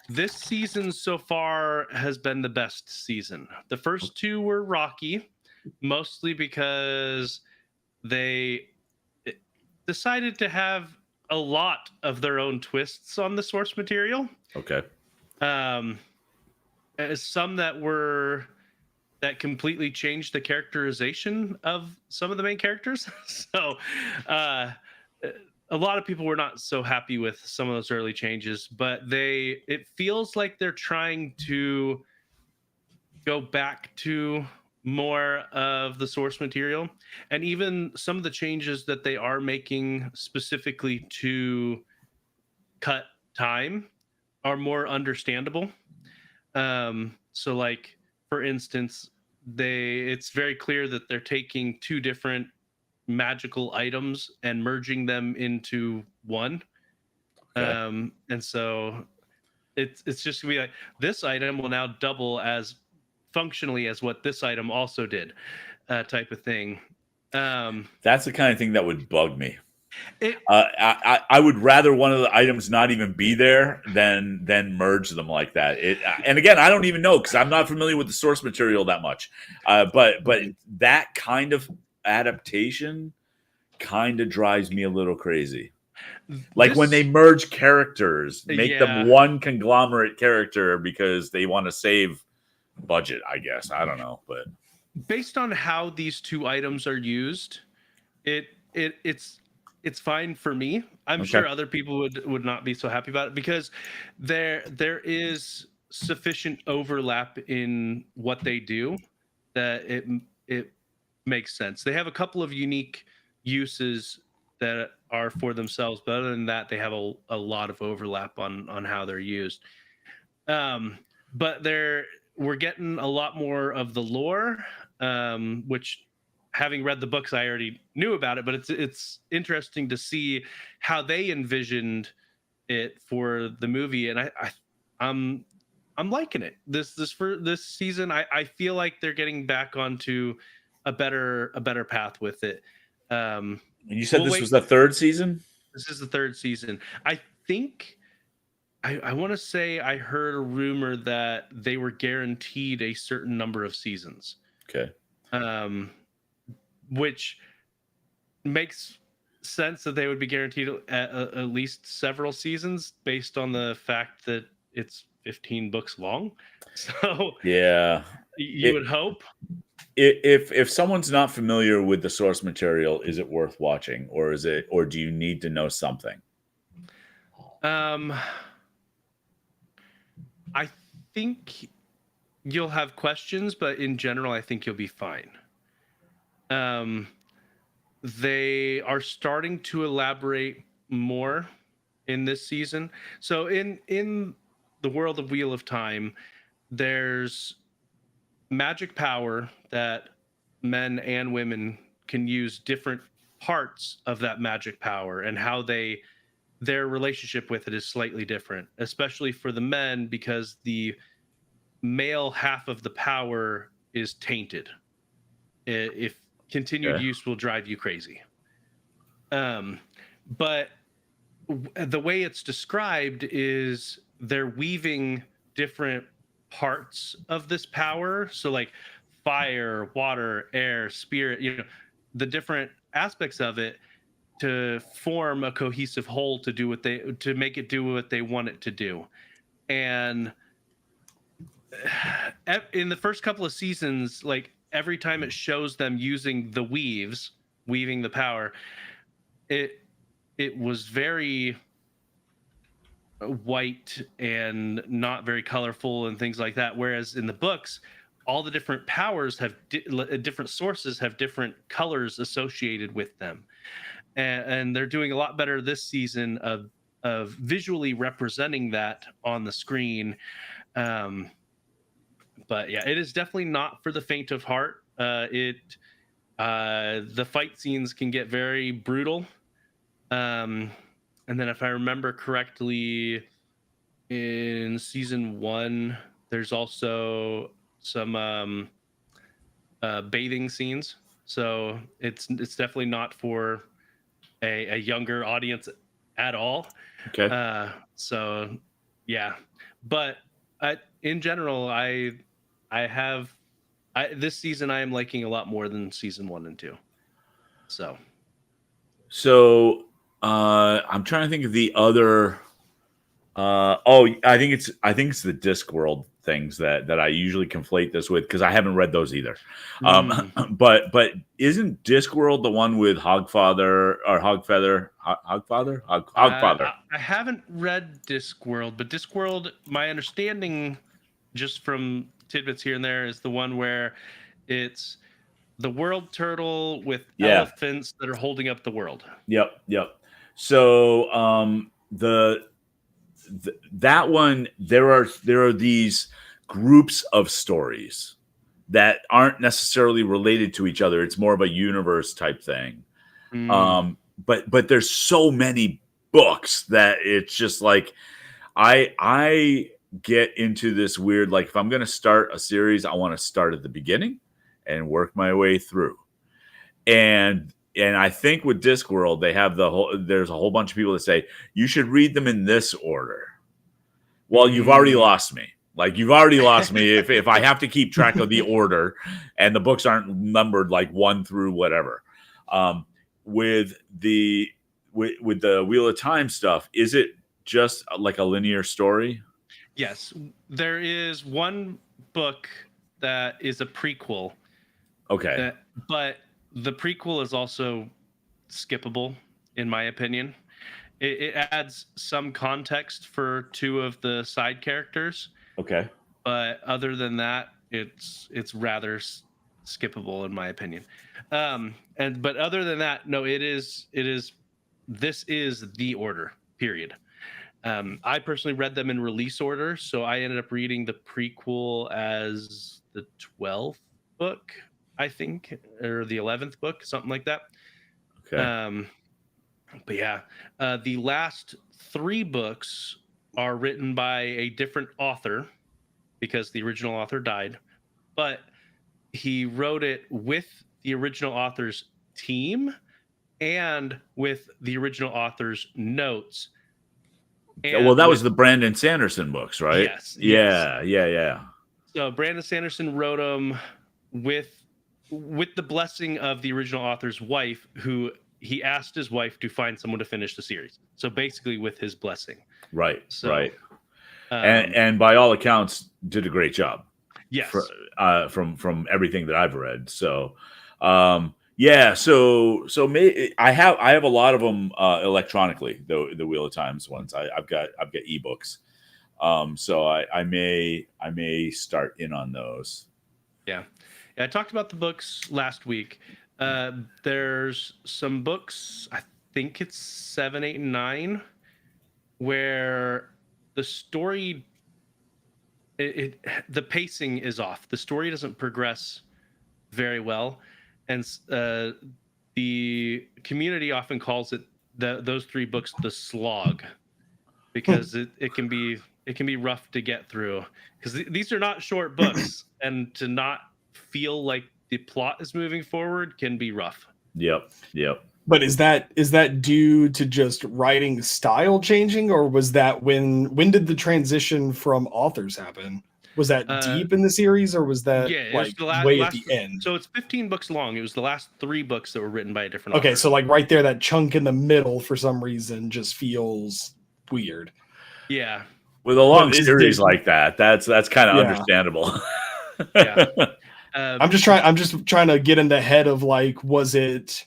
This season so far has been the best season. The first 2 were rocky, mostly because they decided to have a lot of their own twists on the source material. Okay. Some that completely changed the characterization of some of the main characters. So a lot of people were not so happy with some of those early changes, but it feels like they're trying to go back to more of the source material, and even some of the changes that they are making specifically to cut time are more understandable. So like for instance, it's very clear that they're taking two different magical items and merging them into one. Okay. And so it's just gonna be like this item will now double as functionally as what this item also did, type of thing. That's the kind of thing that would bug me. It I would rather one of the items not even be there than merge them like that. And again, I don't even know because I'm not familiar with the source material that much. But that kind of adaptation kind of drives me a little crazy. Like when they merge characters, make them one conglomerate character because they want to save budget, I guess. I don't know, but based on how these two items are used, it's fine for me. I'm sure other people would not be so happy about it because there is sufficient overlap in what they do that it makes sense. They have a couple of unique uses that are for themselves, but other than that, they have a lot of overlap on how they're used. But we're getting a lot more of the lore, which, having read the books, I already knew about it, but it's interesting to see how they envisioned it for the movie, and I'm liking it. For this season, I feel like they're getting back onto a better path with it. And you said this was the third season? This is the third season. I think I want to say I heard a rumor that they were guaranteed a certain number of seasons. Okay. Which makes sense that they would be guaranteed at least several seasons based on the fact that it's 15 books long. So yeah, you would hope. If someone's not familiar with the source material, is it worth watching, or do you need to know something? I think you'll have questions, but in general, I think you'll be fine. They are starting to elaborate more in this season. So in the world of Wheel of Time, there's magic power that men and women can use different parts of that magic power, and how their relationship with it is slightly different, especially for the men because the male half of the power is tainted. If continued use will drive you crazy. But the way it's described is they're weaving different parts of this power. So like fire, water, air, spirit, the different aspects of it to form a cohesive whole to make it do what they want it to do. And in the first couple of seasons, like every time it shows them using the weaving the power, it was very white and not very colorful and things like that. Whereas in the books, all the different powers have different sources, have different colors associated with them. And they're doing a lot better this season of visually representing that on the screen. But yeah, it is definitely not for the faint of heart. The fight scenes can get very brutal. And then if I remember correctly, in season 1, there's also some bathing scenes. So it's definitely not for a younger audience at all. Okay. So yeah, but in general, this season I am liking a lot more than season 1 and 2. So I'm trying to think of the other. I think it's the Discworld things that I usually conflate this with because I haven't read those either. But isn't Discworld the one with Hogfather or Hogfeather? Hogfather? Hogfather. I haven't read Discworld, but Discworld, my understanding, just from tidbits here and there, is the one where It's the world turtle with Yeah. elephants that are holding up the world. Yep. So that one, there are these groups of stories that aren't necessarily related to each other. It's more of a universe type thing. But there's so many books that it's just like I get into this weird, like, if I'm going to start a series, I want to start at the beginning and work my way through. And I think with Discworld, they have there's a whole bunch of people that say you should read them in this order. Well, you've already lost me. Like, you've already lost me if I have to keep track of the order and the books aren't numbered like 1 through whatever. With the Wheel of Time stuff, is it just like a linear story? Yes, there is one book that is a prequel. Okay. But the prequel is also skippable, in my opinion. It adds some context for 2 of the side characters. Okay. But other than that, it's rather skippable, in my opinion. But other than that, no, this is the order, period. I personally read them in release order, so I ended up reading the prequel as the 12th book, I think, or the 11th book, something like that. Okay. But yeah, the last 3 books are written by a different author because the original author died, but he wrote it with the original author's team and with the original author's notes. And well, that was the Brandon Sanderson books, right? Yes. Yeah. So Brandon Sanderson wrote them with the blessing of the original author's wife, who he asked his wife to find someone to finish the series. So basically with his blessing. Right. So, and by all accounts, did a great job. Yes. From everything that I've read. So, yeah. So I have a lot of them electronically. The Wheel of Times ones. I've got ebooks. So I may start in on those. Yeah. I talked about the books last week. There's some books, I think it's 7, 8, and 9, where the story, the pacing is off. The story doesn't progress very well, and the community often calls it those 3 books the slog, because it can be rough to get through, because these are not short books, and to not feel like the plot is moving forward can be rough. Yep. But is that due to just writing style changing, or was that when did the transition from authors happen? Was that deep in the series, or was that way at the end? So it's 15 books long. It was the last 3 books that were written by a different author. Okay, so like right there, that chunk in the middle for some reason just feels weird. Yeah. With a long series like that, that's kind of understandable. Yeah. I'm just trying to get in the head of, like, was it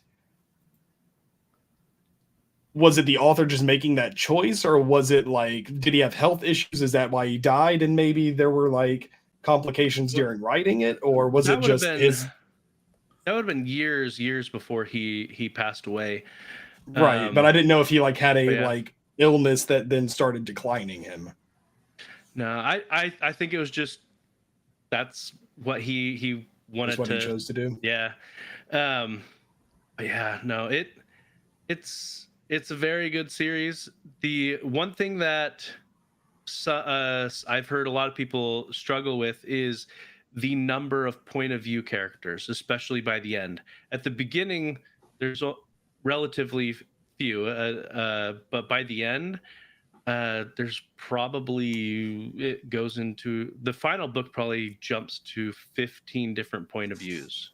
the author just making that choice, or was it like, did he have health issues? Is that why he died? And maybe there were like complications during writing it, or was it just his? That would have been years before he passed away. Right, but I didn't know if he like had a like illness that then started declining him. No, I think it was just that's what he wanted. That's what he chose to do. Yeah. But yeah, no, it's a very good series. The one thing that I've heard a lot of people struggle with is the number of point of view characters, especially by the end. At the beginning, there's relatively few, but by the end, there's probably, it goes into the final book, probably jumps to 15 different point of views.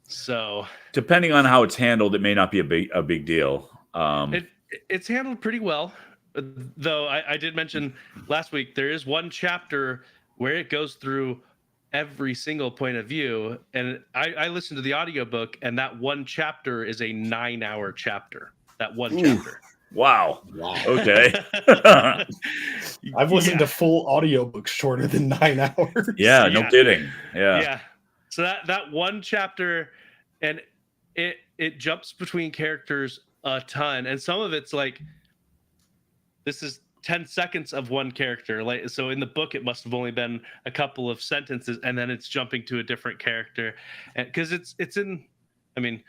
So depending on how it's handled, it may not be a big deal. It's handled pretty well, though. I did mention last week there is one chapter where it goes through every single point of view, and I listened to the audiobook, and that one chapter is a 9-hour chapter. That one chapter. Wow. Wow. Okay. I've listened to full audiobooks shorter than 9 hours. Yeah, no Yeah. kidding. Yeah. Yeah. So that one chapter, and it jumps between characters a ton, and some of it's like, this is 10 seconds of one character. Like, so in the book, it must have only been a couple of sentences, and then it's jumping to a different character, and because it's in, I mean,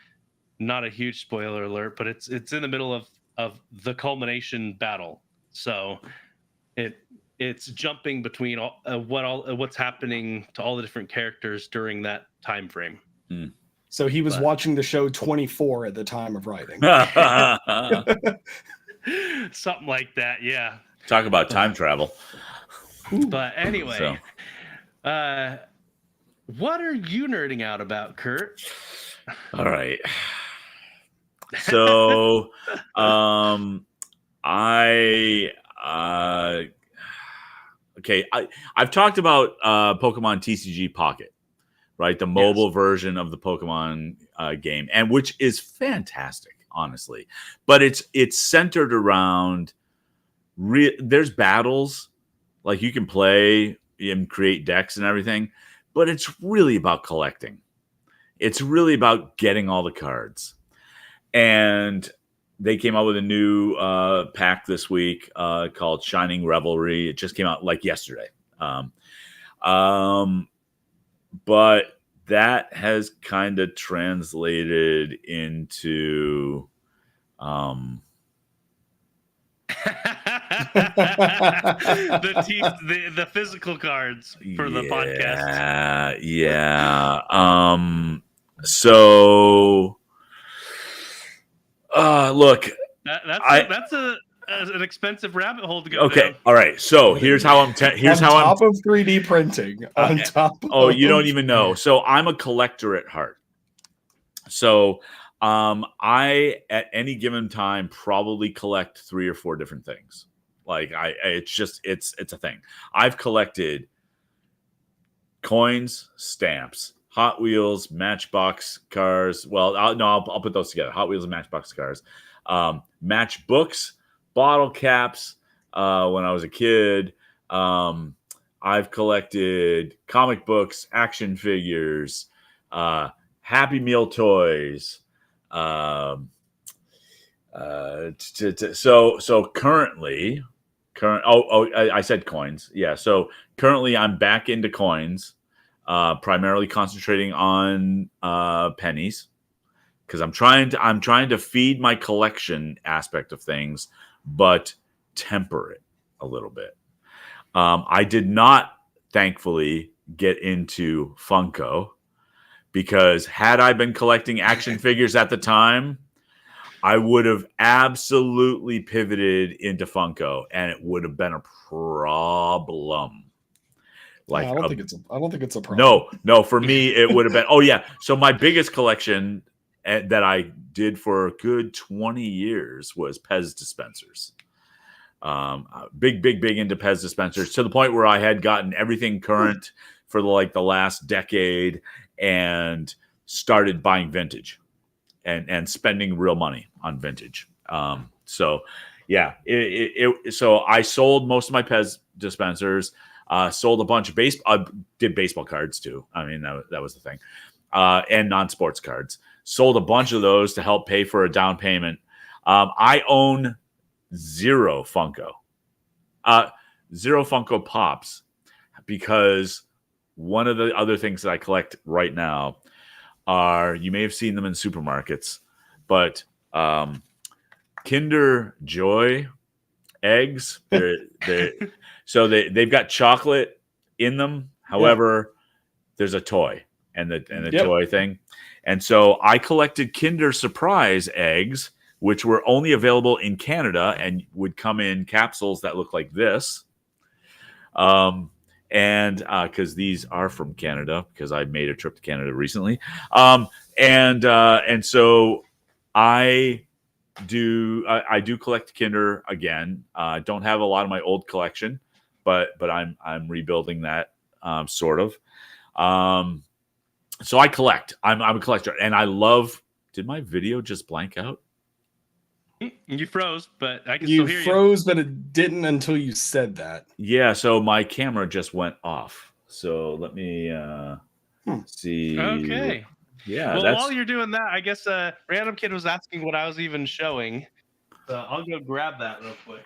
not a huge spoiler alert, but it's in the middle of the culmination battle. So it's jumping between what's happening to all the different characters during that time frame. So he was But- watching the show 24 at the time of writing. Something like that, yeah. Talk about time travel. But anyway, what are you nerding out about, Kurt? All right. So, I've talked about Pokemon TCG Pocket, right? The mobile version of the Pokemon game, and which is fantastic, honestly. But it's centered around there's battles, like you can play and create decks and everything, but it's really about collecting. It's really about getting all the cards. And they came out with a new pack this week called Shining Revelry. It just came out like yesterday. But that has kind of translated into the physical cards for the podcast. Yeah. So look, that's an expensive rabbit hole to go okay, down. all right. So here's how I'm. Here's on how top of 3D printing. On top. Oh, of... you don't even know. So I'm a collector at heart. So I at any given time probably collect 3 or 4 different things. Like it's a thing. I've collected coins, stamps, Hot Wheels, Matchbox cars. Well, I'll put those together. Hot Wheels and Matchbox cars. Matchbooks, bottle caps. When I was a kid, I've collected comic books, action figures, Happy Meal toys. So currently, I said coins. Yeah. So currently, I'm back into coins. Primarily concentrating on pennies, because I'm trying to feed my collection aspect of things, but temper it a little bit. I did not, thankfully, get into Funko, because had I been collecting action figures at the time, I would have absolutely pivoted into Funko, and it would have been a problem. Like I don't think it's a problem. No. For me, it would have been. Oh yeah. So my biggest collection that I did for a good 20 years was Pez dispensers. Big into Pez dispensers, to the point where I had gotten everything current for the last decade, and started buying vintage, and spending real money on vintage. So yeah. So I sold most of my Pez dispensers. Sold a bunch of did baseball cards too. I mean, that was the thing. And non-sports cards. Sold a bunch of those to help pay for a down payment. I own 0 Funko. 0 Funko Pops, because one of the other things that I collect right now are, you may have seen them in supermarkets, but Kinder Joy eggs. So they've got chocolate in them. However, there's a toy and the toy thing. And so I collected Kinder Surprise eggs, which were only available in Canada and would come in capsules that look like this. And because these are from Canada, because I made a trip to Canada recently. And so I do collect Kinder again. Don't have a lot of my old collection, but I'm rebuilding that, sort of. So I collect. I'm a collector, and I love. Did my video just blank out? You froze, but I can You still hear froze, but it didn't until you said that. Yeah, so my camera just went off. So let me see. you. Okay. Yeah, Well, that's while you're doing that, I guess Random Kid was asking what I was even showing. So I'll go grab that real quick.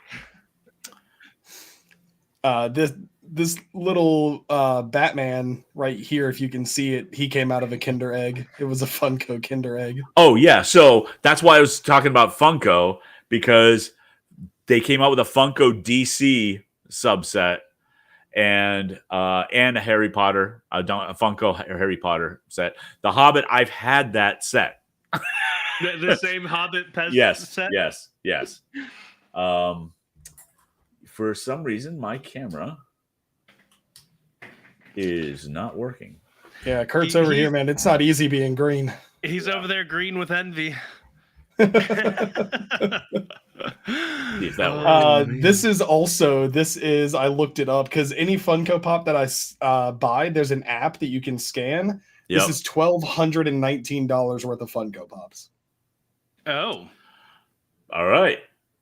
This little Batman right here, if you can see it, he came out of a Kinder Egg. It was a Funko Kinder Egg. Oh yeah, so that's why I was talking about Funko, because they came out with a Funko DC subset and a Harry Potter, a Funko Harry Potter set. The Hobbit, I've had that set. The same Hobbit pet Yes, set? yes. For some reason, my camera is not working. Yeah, Kurt's over here, man. It's not easy being green. He's over there green with envy. See if that works. This is I looked it up because any Funko Pop that I buy, there's an app that you can scan. Yep. This is $1,219 worth of Funko Pops. Oh, All right.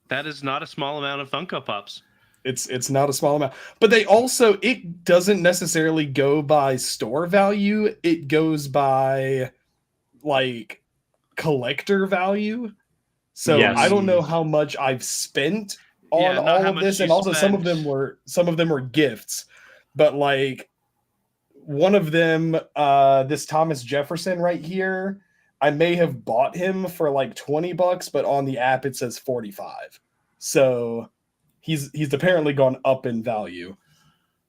that is not a small amount of Funko Pops. It's not a small amount, but they also, it doesn't necessarily go by store value. It goes by like collector value. So Yes. I don't know how much I've spent on Yeah, not all how of much this, you and also some of spent. them were gifts, but like one of them, this Thomas Jefferson right here, I may have bought him for like $20, but on the app it says 45. So he's apparently gone up in value.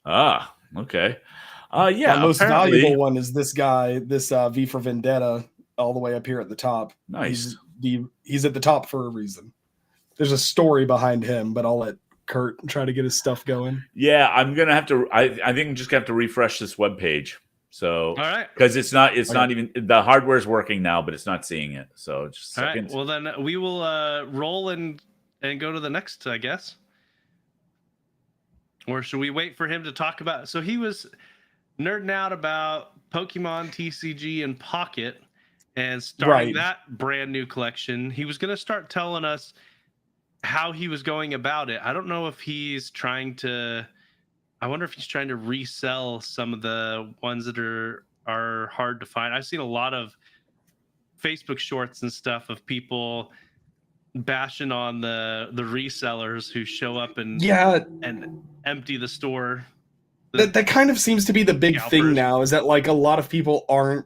Ah, okay. Yeah, My most apparently. valuable one is this guy, this V for Vendetta, all the way up here at the top. Nice. He's at the top for a reason. There's a story behind him, but I'll let Kurt try to get his stuff going. Yeah, I'm gonna have to. I think I'm just gonna have to refresh this web page. So, All right. because it's not even the hardware's working now, but it's not seeing it. So just a All second. right. Well, then we will roll and go to the next, I guess. Or should we wait for him to talk about? So he was nerding out about Pokemon TCG and Pocket and starting that brand new collection. He was going to start telling us how he was going about it. I don't know if he's trying to. I wonder if he's trying to resell some of the ones that are hard to find. I've seen a lot of Facebook shorts and stuff of people bashing on the resellers who show up and empty the store. That kind of seems to be the big thing now, is that like a lot of people aren't,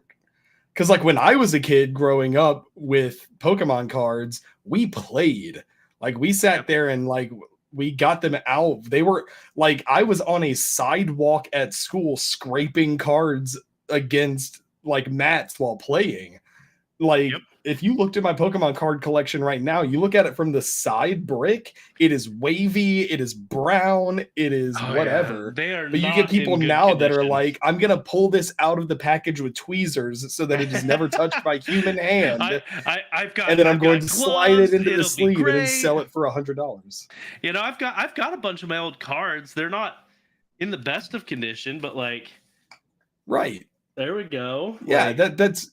because like when I was a kid growing up with Pokemon cards, we played. Like we sat there and like we got them out. They were like, I was on a sidewalk at school scraping cards against like mats while playing. Like if you looked at my Pokemon card collection right now, you look at it from the side brick, it is wavy, it is brown, it is whatever. They are but you get people now that are like, I'm going to pull this out of the package with tweezers so that it is never touched by human hand. I've got, and then I'm going to gloves, slide it into the it'll sleeve be and then sell it for $100. You know, I've got a bunch of my old cards. They're not in the best of condition, but like, right. There we go. Yeah, like, that's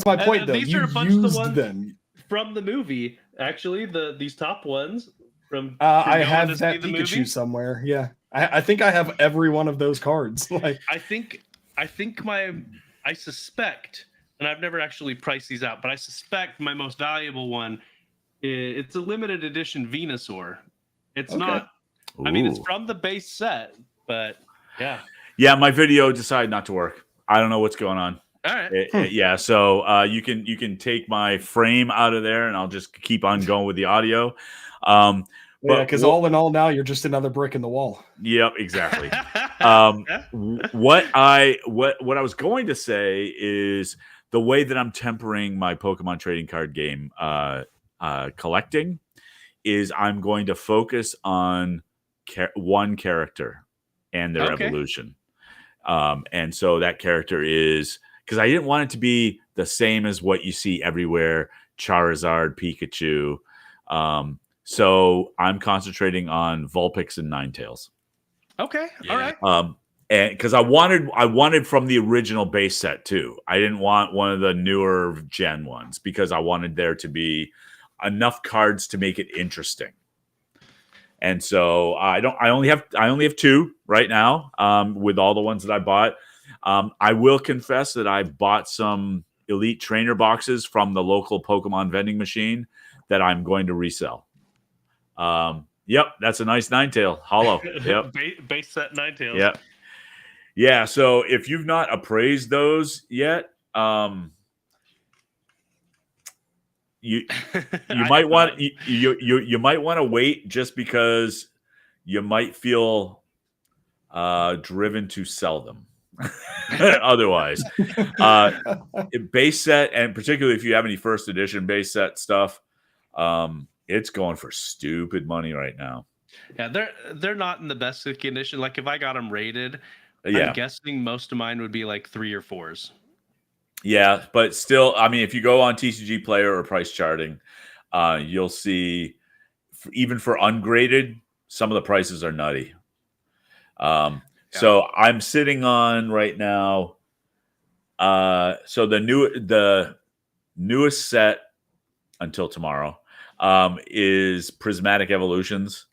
my point though. These You are a bunch of the used ones them from the movie. Actually, these top ones from. I have that Pikachu somewhere. Yeah, I think I have every one of those cards. Like I suspect, and I've never actually priced these out, but I suspect my most valuable one. It's a limited edition Venusaur. It's not. I mean, it's from the base set, but yeah. Yeah, my video decided not to work. I don't know what's going on. All right. Yeah, so you can take my frame out of there, and I'll just keep on going with the audio. Yeah, because all in all, now you're just another brick in the wall. Yep, exactly. What I was going to say is the way that I'm tempering my Pokemon trading card game collecting is I'm going to focus on one character and their evolution. And so that character is, because I didn't want it to be the same as what you see everywhere, Charizard, Pikachu. So I'm concentrating on Vulpix and Ninetales. Okay. All right. And because I wanted from the original base set too. I didn't want one of the newer gen ones because I wanted there to be enough cards to make it interesting. And so I only have 2 right now, with all the ones that I bought. I will confess that I bought some Elite Trainer boxes from the local Pokemon vending machine that I'm going to resell. Yep, that's a nice Ninetale hollow. Yep, Base set Ninetales. yep, yeah. So if you've not appraised those yet, you might want you might want to wait, just because you might feel driven to sell them. Otherwise, base set, and particularly if you have any first edition base set stuff, it's going for stupid money right now. Yeah, they're not in the best condition. Like if I got them rated, Yeah, I'm guessing most of mine would be like 3 or 4s. yeah, but still, I mean, if you go on TCG Player or price charting, you'll see even for ungraded, some of the prices are nutty. So I'm sitting on right now. So the newest set until tomorrow is Prismatic Evolutions,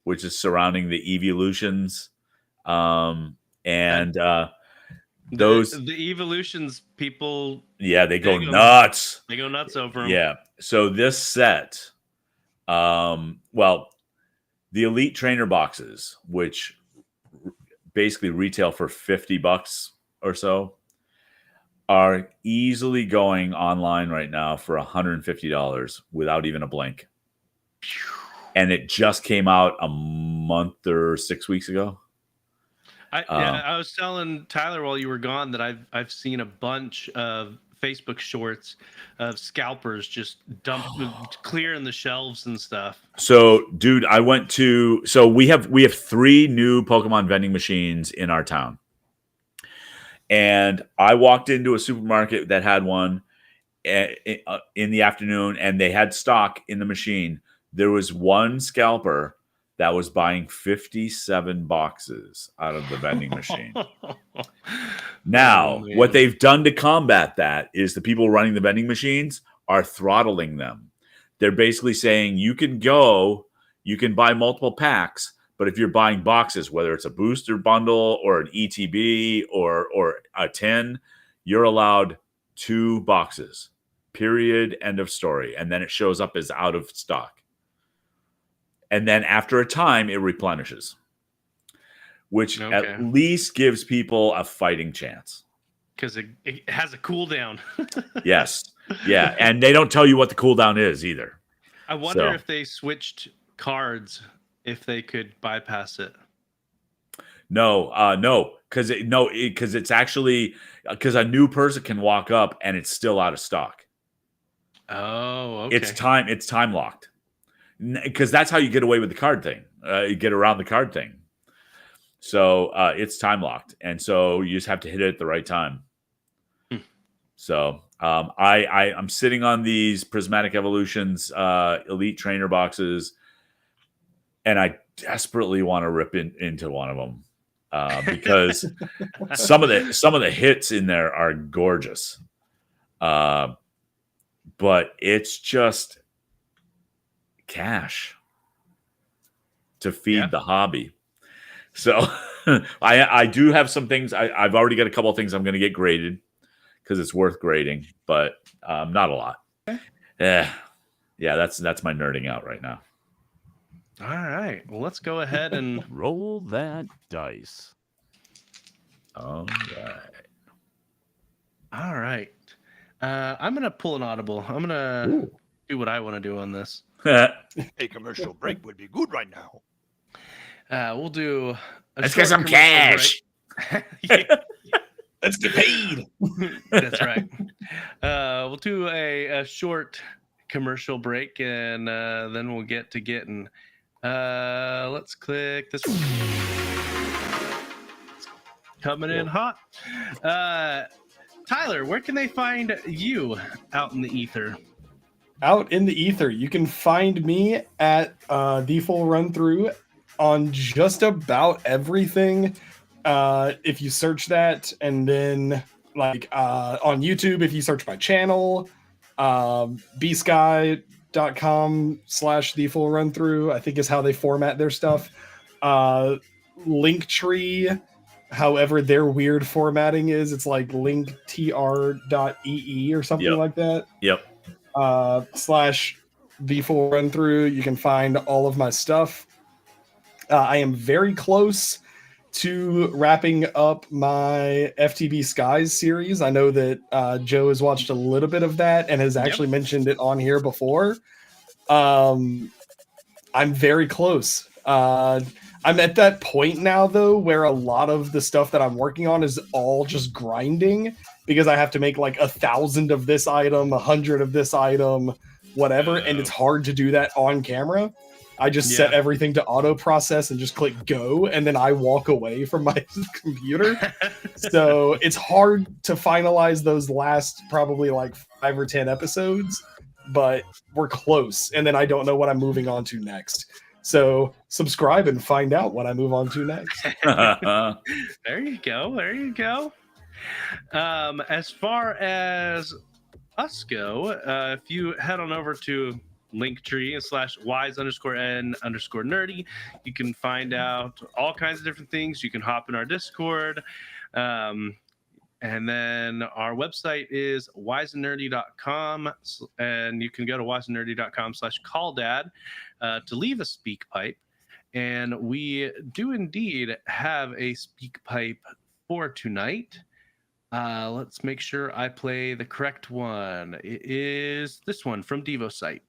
which is surrounding the Evolutions, and those the Evolutions people. Yeah, they go nuts. They go nuts over them. Yeah. So this set, well, the Elite Trainer boxes, which basically retail for $50 or so, are easily going online right now for $150 without even a blink. And it just came out a month or 6 weeks ago. I was telling Tyler while you were gone that I've seen a bunch of Facebook shorts of scalpers just clearing the shelves and stuff. So, dude, we have 3 new Pokemon vending machines in our town. And I walked into a supermarket that had one in the afternoon, and they had stock in the machine. There was one scalper that was buying 57 boxes out of the vending machine. Now, what they've done to combat that is the people running the vending machines are throttling them. They're basically saying you can buy multiple packs, but if you're buying boxes, whether it's a booster bundle or an ETB or a 10, you're allowed 2 boxes. Period. End of story. And then it shows up as out of stock. And then after a time, it replenishes, which at least gives people a fighting chance. Because it has a cooldown. Yes. Yeah. And they don't tell you what the cooldown is either. I wonder if they switched cards, if they could bypass it. No, because it's actually because a new person can walk up and it's still out of stock. Oh, okay. It's time locked. Because that's how you get away with the card thing. You get around the card thing. So it's time locked. And so you just have to hit it at the right time. So I'm sitting on these Prismatic Evolutions Elite Trainer boxes, and I desperately want to rip into one of them because some of the hits in there are gorgeous. But it's just cash to feed the hobby. So I do have some things. I've already got a couple of things I'm going to get graded because it's worth grading, but not a lot. Yeah, that's my nerding out right now. All right. Well, let's go ahead and roll that dice. All right. I'm going to pull an audible. I'm going to do what I want to do on this. A commercial break would be good right now. We'll do. Let's get some cash. Let's get paid. That's right. We'll do a short commercial break, and then we'll get to getting. Let's click this one. Coming in hot. Tyler, where can they find you out in the ether? Out in the ether, you can find me at TheFullRunThrough on just about everything. If you search that, and then on YouTube, if you search my channel, B Sky, twitter.com/TheFullRunThrough, I think is how they format their stuff. Linktree, however their weird formatting is, it's like linktr.ee or something Yep. like that. Yep. /TheFullRunThrough. You can find all of my stuff. I am very close to wrapping up my FTB Skies series. I know that Joe has watched a little bit of that and has actually mentioned it on here before. I'm very close. I'm at that point now, though, where a lot of the stuff that I'm working on is all just grinding because I have to make like 1,000 of this item, 100 of this item, whatever, and it's hard to do that on camera. I just set everything to auto process and just click go, and then I walk away from my computer. So it's hard to finalize those last probably like 5 or 10 episodes, but we're close. And then I don't know what I'm moving on to next. So subscribe and find out what I move on to next. There you go. There you go. As far as us go, if you head on over to Linktree/wise_n_nerdy, you can find out all kinds of different things. You can hop in our Discord. And then our website is wiseandnerdy.com, and you can go to wiseandnerdy.com/calldad to leave a speak pipe. And we do indeed have a speak pipe for tonight. Let's make sure I play the correct one. It is this one from DevoSite.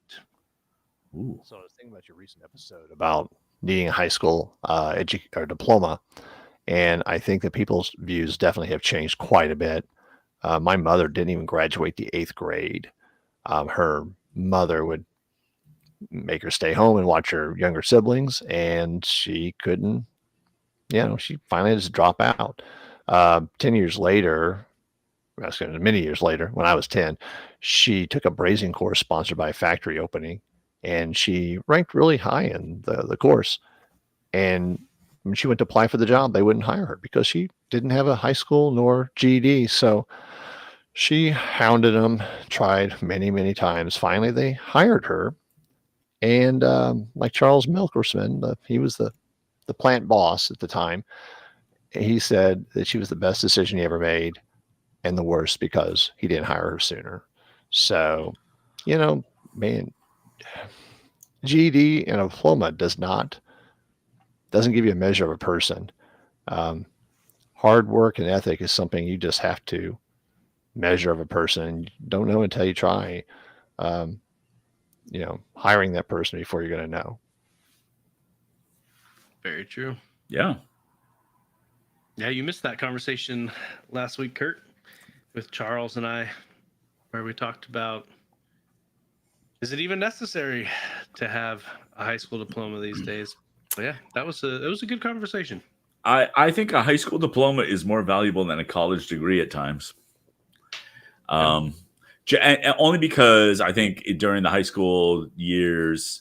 Ooh. So I was thinking about your recent episode about needing a high school or diploma, and I think that people's views definitely have changed quite a bit. My mother didn't even graduate the 8th grade. Her mother would make her stay home and watch her younger siblings, and she couldn't, she finally had to drop out. 10 years later, many years later, when I was 10, she took a brazing course sponsored by a factory opening, and she ranked really high in the course. And when she went to apply for the job, they wouldn't hire her because she didn't have a high school nor GED. So she hounded them, tried many, many times. Finally, they hired her. And like Charles Milkersman, he was the plant boss at the time. He said that she was the best decision he ever made and the worst because he didn't hire her sooner. So, man, GED and a diploma doesn't give you a measure of a person. Hard work and ethic is something you just have to measure of a person. You don't know until you try, hiring that person before you're going to know. Very true. Yeah. Yeah, you missed that conversation last week, Kurt, with Charles and I, where we talked about, is it even necessary to have a high school diploma these days? But yeah, it was a good conversation. I think a high school diploma is more valuable than a college degree at times. Only because I think during the high school years,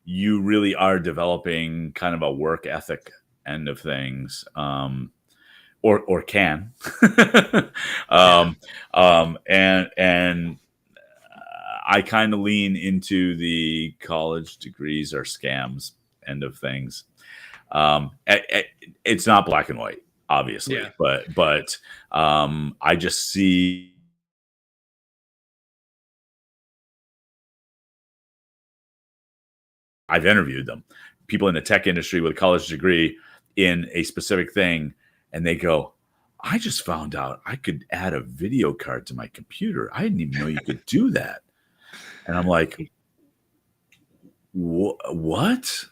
you really are developing kind of a work ethic end of things. Or can, and I kind of lean into the college degrees are scams end of things. It's not black and white, obviously, but I just see. I've interviewed them, people in the tech industry with a college degree in a specific thing. And they go, I just found out I could add a video card to my computer. I didn't even know you could do that. And I'm like, what?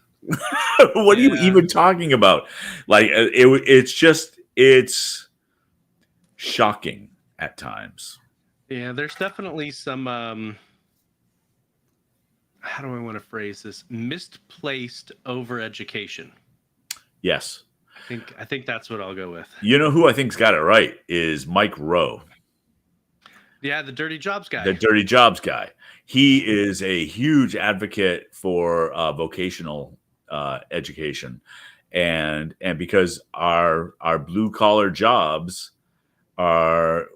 What are you even talking about? Like, it's shocking at times. Yeah, there's definitely some, how do I want to phrase this? Misplaced over-education. Yes. I think that's what I'll go with. You know who I think's got it right is Mike Rowe. Yeah, the Dirty Jobs guy. The Dirty Jobs guy. He is a huge advocate for vocational education, and because our blue collar jobs we're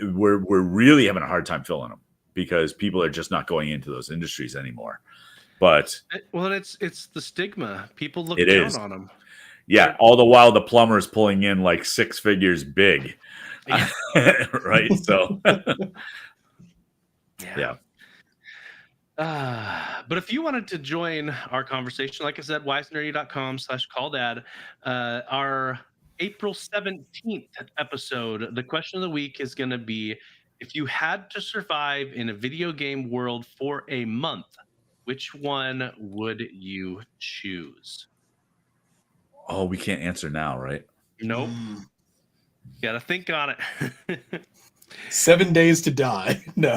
really having a hard time filling them. because people are just not going into those industries anymore. But Well, it's the stigma. People look It down is. on them. yeah, all the while the plumber's pulling in like 6 figures big. Yeah. Right? So yeah. But if you wanted to join our conversation, like I said, wisenerdy.com/calldad, our April 17th episode, the question of the week is going to be, if you had to survive in a video game world for a month, which one would you choose? Oh, we can't answer now, right? Nope. Gotta think on it. 7 days to die. No.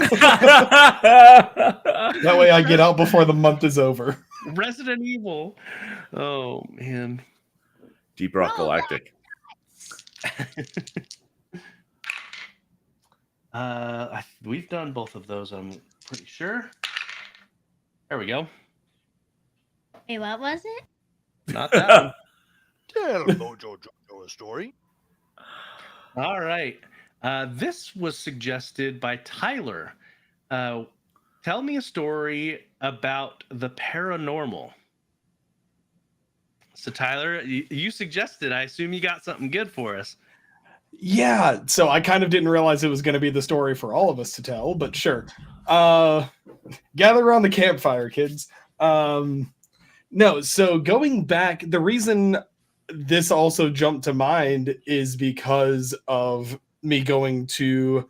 That way I get out before the month is over. Resident Evil. Oh, man. Deep Rock Galactic. We've done both of those, I'm pretty sure. There we go. Hey, what was it? Not that one. Tell Mojo Jojo a story. All right. This was suggested by Tyler. Tell me a story about the paranormal. So, Tyler, you suggested. I assume you got something good for us. Yeah, so I kind of didn't realize it was going to be the story for all of us to tell, but sure. Gather around the campfire, kids. No, so going back, the reason this also jumped to mind is because of me going to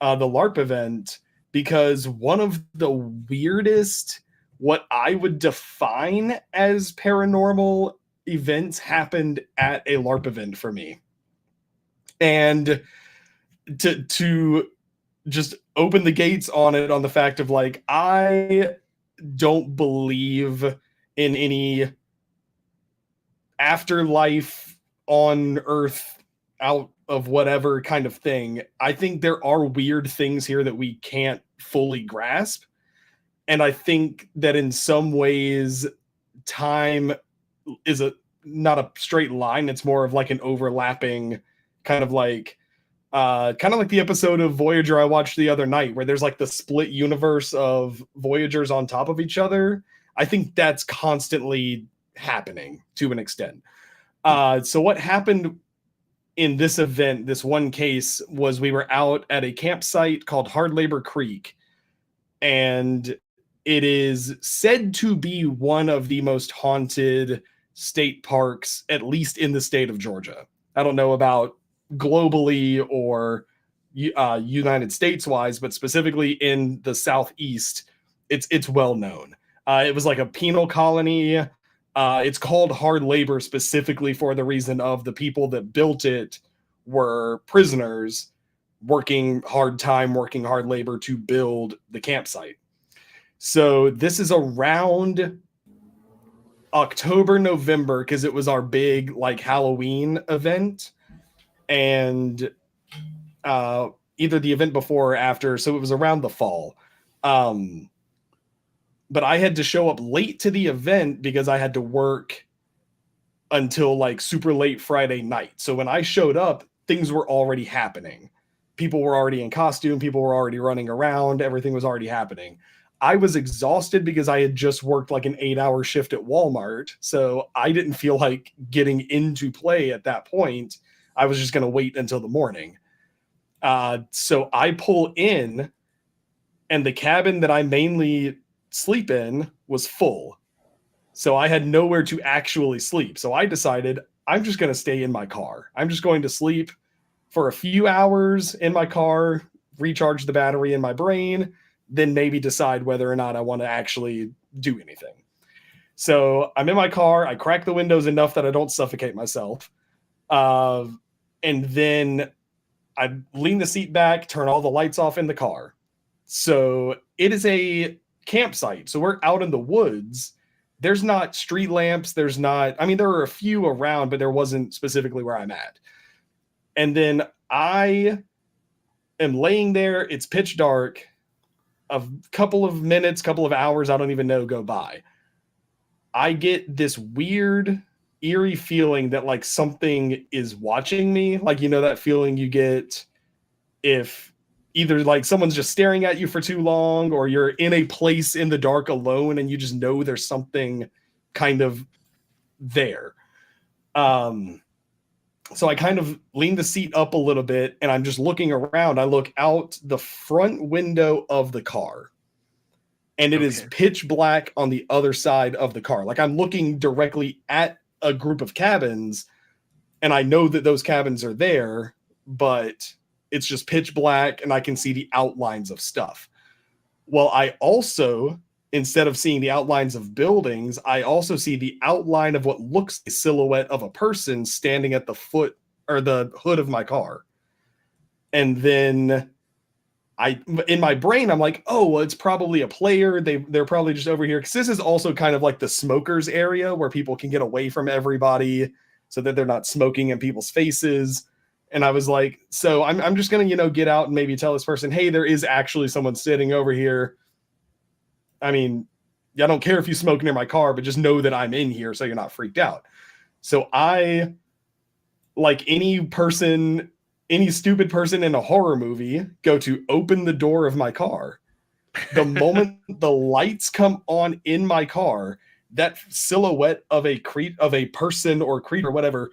the LARP event, because one of the weirdest, what I would define as paranormal events happened at a LARP event for me. And to just open the gates on it, on the fact of like, I don't believe in any afterlife on Earth, out of whatever kind of thing. I think there are weird things here that we can't fully grasp. And I think that in some ways, time is not a straight line. It's more of like an overlapping kind of like the episode of Voyager I watched the other night, where there's like the split universe of Voyagers on top of each other. I think that's constantly happening to an extent. So what happened in this event, this one case, was we were out at a campsite called Hard Labor Creek, and it is said to be one of the most haunted state parks, at least in the state of Georgia. I don't know about globally or United States wise, but specifically in the Southeast, it's well known. It was like a penal colony. It's called hard labor specifically for the reason of the people that built it were prisoners working hard labor to build the campsite. So this is around October, November, because it was our big like Halloween event, and either the event before or after, so it was around the fall. But I had to show up late to the event because I had to work until like super late Friday night. So when I showed up, things were already happening. People were already in costume. People were already running around. Everything was already happening. I was exhausted because I had just worked like an 8-hour shift at Walmart. So I didn't feel like getting into play at that point. I was just going to wait until the morning. So I pull in, and the cabin that I mainly sleep in was full. So I had nowhere to actually sleep. So I decided I'm just going to stay in my car. I'm just going to sleep for a few hours in my car, recharge the battery in my brain, then maybe decide whether or not I want to actually do anything. So I'm in my car. I crack the windows enough that I don't suffocate myself. And then I lean the seat back, turn all the lights off in the car. So it is a campsite. So we're out in the woods. There's not street lamps. There are a few around, but there wasn't specifically where I'm at. And then I am laying there. It's pitch dark. A couple of minutes, couple of hours, I don't even know, go by. I get this weird, eerie feeling that like something is watching me. Like, you know, that feeling you get if either like someone's just staring at you for too long, or you're in a place in the dark alone and you just know there's something kind of there. So I kind of lean the seat up a little bit and I'm just looking around. I look out the front window of the car and it is pitch black on the other side of the car. Like I'm looking directly at a group of cabins and I know that those cabins are there, but it's just pitch black and I can see the outlines of stuff. Well, I also, instead of seeing the outlines of buildings, I also see the outline of what looks a silhouette of a person standing at the foot or the hood of my car. And then in my brain, I'm like, oh, well, it's probably a player. They're probably just over here. Because this is also kind of like the smokers area where people can get away from everybody so that they're not smoking in people's faces. And I was like, so I'm just going to, get out and maybe tell this person, hey, there is actually someone sitting over here. I mean, I don't care if you smoke near my car, but just know that I'm in here so you're not freaked out. So I, like any stupid person in a horror movie, go to open the door of my car. The moment the lights come on in my car, that silhouette of a person or creature or whatever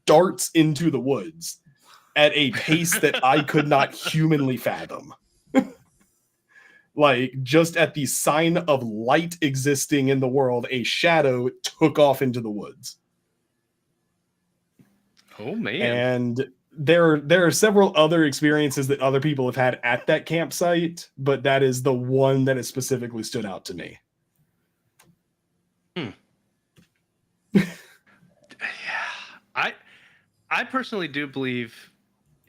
darts into the woods at a pace that I could not humanly fathom. Like, just at the sign of light existing in the world, a shadow took off into the woods. Oh, man. And there are several other experiences that other people have had at that campsite, but that is the one that has specifically stood out to me. I personally do believe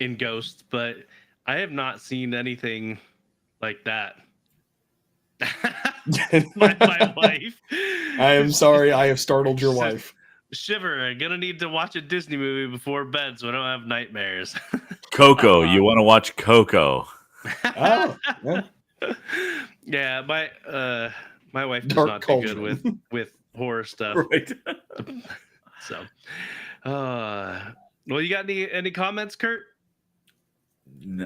in ghosts, but I have not seen anything like that. my wife. I am sorry I have startled your wife. Shiver, I'm gonna need to watch a Disney movie before bed so I don't have nightmares. Coco, you want to watch Coco? Oh, yeah. Yeah, my wife does Dark not culture. do good with horror stuff. Right. So, well, you got any comments, Kurt?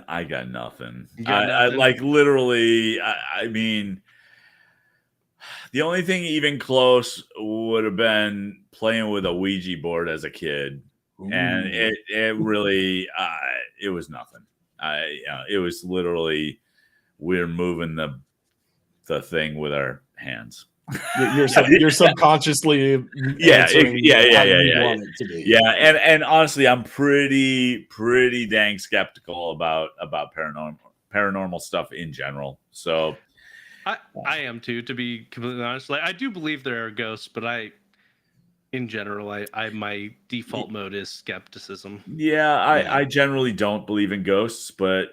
I got nothing. You got I nothing? like literally. I mean, the only thing even close would have been playing with a Ouija board as a kid, and it really it was nothing. It was literally we're moving the thing with our hands. You're subconsciously answering how you want it to be. Yeah, and honestly, I'm pretty dang skeptical about paranormal stuff in general. So I am too, to be completely honest. Like, I do believe there are ghosts, but in general, my default mode is skepticism. yeah, I generally don't believe in ghosts, but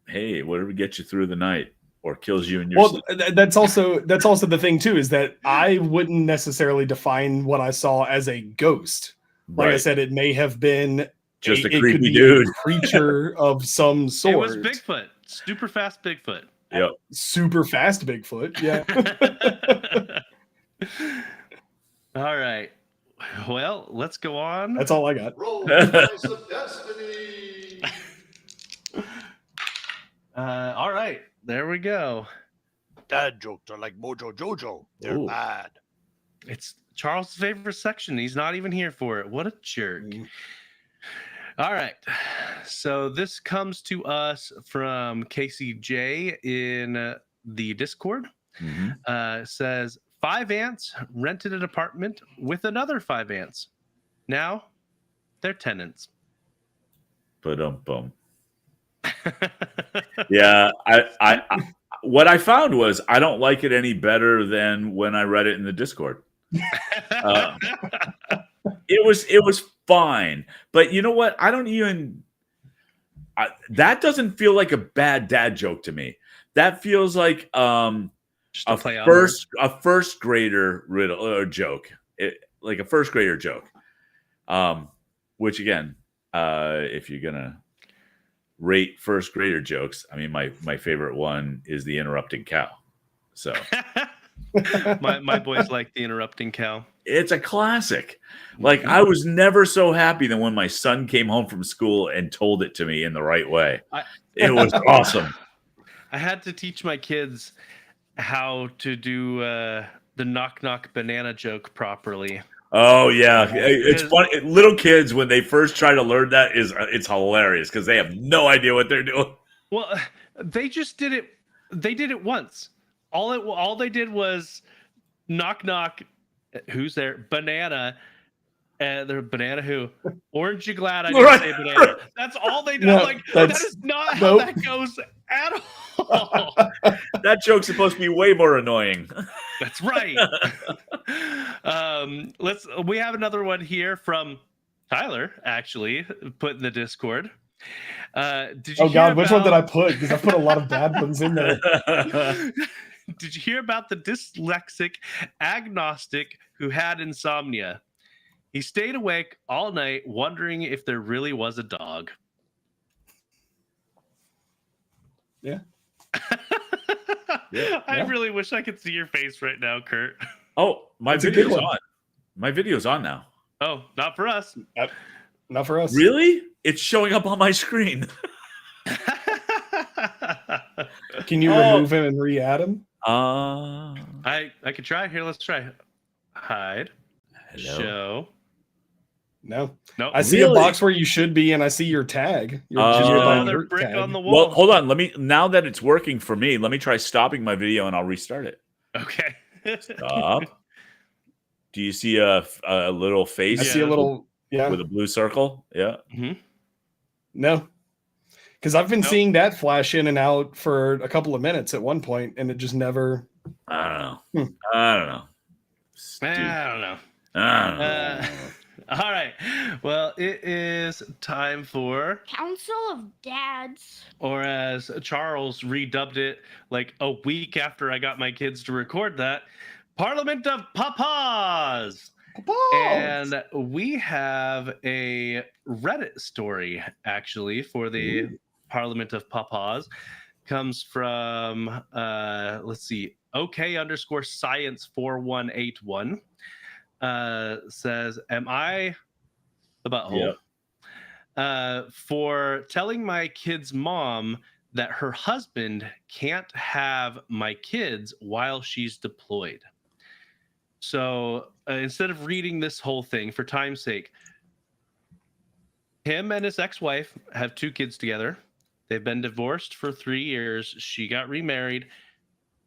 hey, whatever gets you through the night or kills you in your sleep. That's also the thing too, is that I wouldn't necessarily define what I saw as a ghost. Like I said, it may have been just a it creepy could be dude, a creature of some sort. It was Bigfoot, super fast Bigfoot. Yep. Super fast Bigfoot. Yeah. All right. Well, let's go on. That's all I got. Roll the dice of destiny. All right. There we go. Dad jokes are like Mojo Jojo. They're bad. It's Charles' favorite section. He's not even here for it. What a jerk. All right. So this comes to us from Casey J in the Discord. Says 5 ants rented an apartment with another 5 ants. Now they're tenants. Ba-dum-bum. Yeah, I what I found was I don't like it any better than when I read it in the Discord. It was fine, but you know what? I don't even. That doesn't feel like a bad dad joke to me. That feels like a first grader riddle or joke, like a first grader joke. Which again, if you're gonna rate first grader jokes, I mean, my favorite one is the interrupting cow. So my boys like the interrupting cow. It's a classic. Like, I was never so happy than when my son came home from school and told it to me in the right way. It was awesome. I had to teach my kids how to do the knock knock banana joke properly. Oh yeah, it's funny. Little kids, when they first try to learn that, it's hilarious because they have no idea what they're doing. Well, they just did it. They did it once. All they did was knock knock. Who's there? Banana. They're banana who? Orange, you glad I didn't say banana. That's all they did. No, Like, that is not how that goes at all. That joke's supposed to be way more annoying. That's right. We have another one here from Tyler, actually, put in the Discord. Did you Oh God, which one did I put? Because I put a lot of bad ones in there. Did you hear about the dyslexic agnostic who had insomnia? He stayed awake all night wondering if there really was a dog. Yeah. I really wish I could see your face right now, Kurt. Oh, my That's a good video's one. on. My video's on now. Oh, not for us. Not for us. Really? It's showing up on my screen. Can you remove him and re-add him? I could try. Here, let's try. Hide. Hello? Show. No. Nope. I see a box where you should be, and I see your tag. Your another brick tag. on the wall. Well, hold on. Now that it's working for me, let me try stopping my video and I'll restart it. Okay. Stop. Do you see a little face? I see a little, with a blue circle. Yeah. Mm-hmm. No. Because I've been seeing that flash in and out for a couple of minutes at one point, and it just never. I don't know. I don't know. I don't know. All right. Well, it is time for Council of Dads. or as Charles redubbed it like a week after I got my kids to record that, Parliament of Papas. And we have a Reddit story actually for the Parliament of Papas. Comes from let's see, OK_science4181. Says, am I the butthole for telling my kid's mom that her husband can't have my kids while she's deployed? So instead of reading this whole thing, for time's sake, him and his ex-wife have 2 kids together. They've been divorced for 3 years. She got remarried.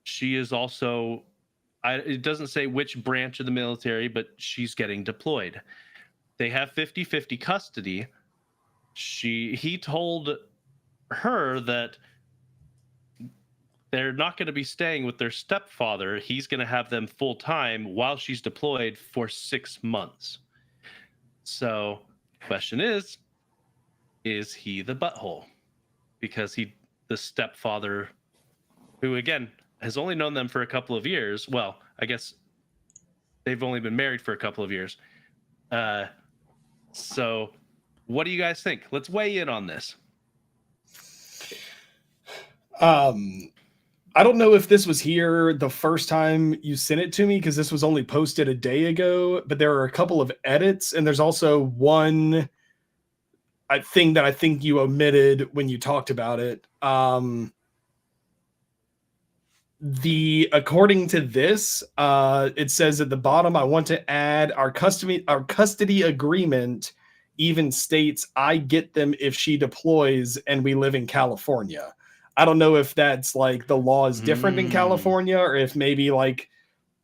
She is also, it doesn't say which branch of the military, but she's getting deployed. They have 50-50 custody. He told her that they're not going to be staying with their stepfather. He's going to have them full time while she's deployed for 6 months. So, question is he the butthole? Because the stepfather, who again has only known them for a couple of years. Well, I guess they've only been married for a couple of years. So what do you guys think? Let's weigh in on this. I don't know if this was here the first time you sent it to me, because this was only posted a day ago, but there are a couple of edits, and there's also one thing that I think you omitted when you talked about it. According to this, it says at the bottom, I want to add our custody agreement even states I get them if she deploys and we live in California. I don't know if that's like the law is different in California, or if maybe like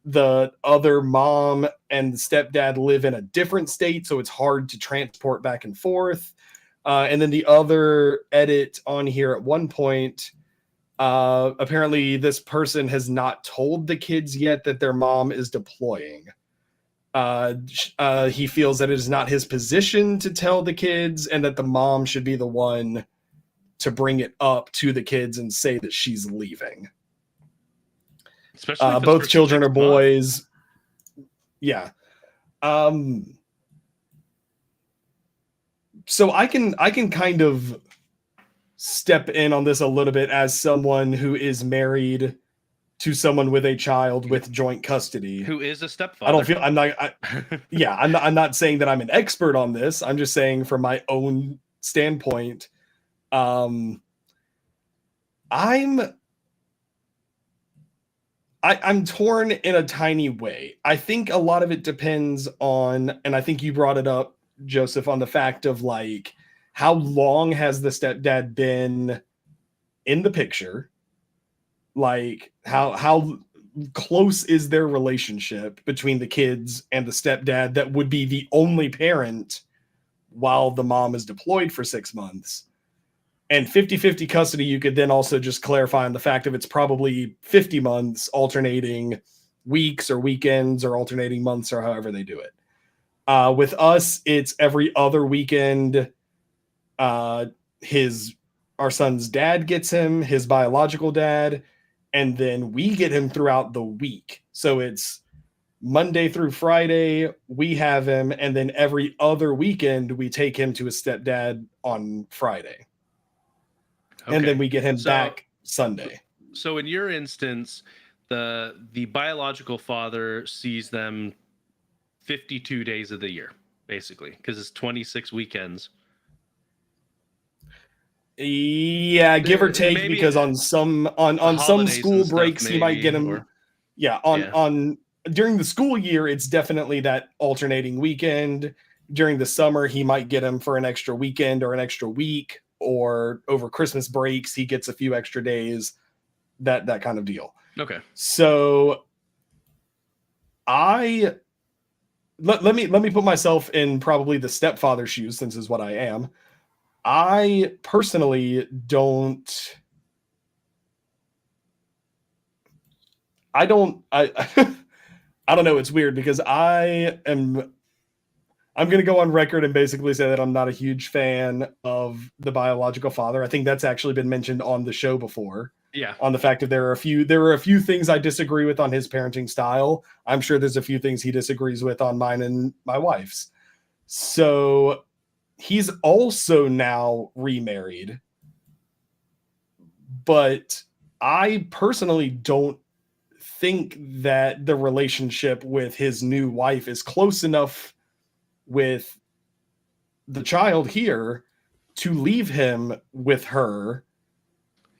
the other mom and stepdad live in a different state, so it's hard to transport back and forth. And then the other edit on here at one point, apparently this person has not told the kids yet that their mom is deploying. He feels that it is not his position to tell the kids, and that the mom should be the one to bring it up to the kids and say that she's leaving. Especially both children are boys. Yeah. So I can kind of step in on this a little bit as someone who is married to someone with a child with joint custody. Who is a stepfather. I don't feel, I'm not saying that I'm an expert on this. I'm just saying from my own standpoint, I'm torn in a tiny way. I think a lot of it depends on, and I think you brought it up, Joseph, on the fact of like, how long has the stepdad been in the picture? Like how close is their relationship between the kids and the stepdad that would be the only parent while the mom is deployed for 6 months? And 50-50 custody, you could then also just clarify on the fact of it's probably 50 months alternating weeks or weekends or alternating months or however they do it. With us, it's every other weekend. Our son's dad gets him, his biological dad, and then we get him throughout the week. So it's Monday through Friday, we have him, and then every other weekend we take him to his stepdad on Friday. Okay. And then we get him back Sunday. So in your instance, the biological father sees them 52 days of the year, basically, because it's 26 weekends. Yeah, give or take, maybe because on some school breaks maybe, he might get him. On during the school year, it's definitely that alternating weekend. During the summer, he might get him for an extra weekend or an extra week, or over Christmas breaks, he gets a few extra days. That kind of deal. Okay. So let me put myself in probably the stepfather's shoes, since is what I am. I personally don't. I don't know. It's weird because I'm going to go on record and basically say that I'm not a huge fan of the biological father. I think that's actually been mentioned on the show before. Yeah. On the fact that there are a few things I disagree with on his parenting style. I'm sure there's a few things he disagrees with on mine and my wife's. So he's also now remarried, but I personally don't think that the relationship with his new wife is close enough with the child here to leave him with her.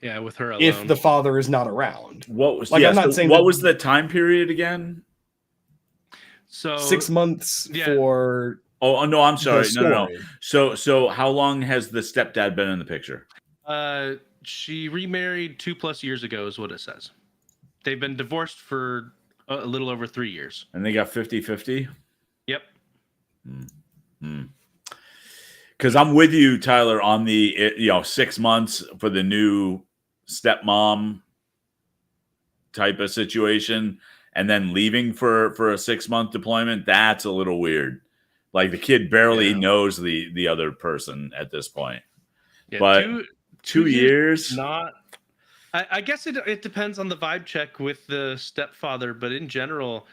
Yeah, with her alone. If the father is not around. What was was the time period again? So 6 months for. Oh no, I'm sorry. No. So how long has the stepdad been in the picture? She remarried 2+ years ago, is what it says. They've been divorced for a little over 3 years. And they got 50-50? Yep. Because I'm with you, Tyler, on the 6 months for the new stepmom type of situation, and then leaving for a 6-month deployment. That's a little weird. Like the kid barely knows the other person at this point. Yeah, but 2 years, not. I guess it depends on the vibe check with the stepfather, but in general,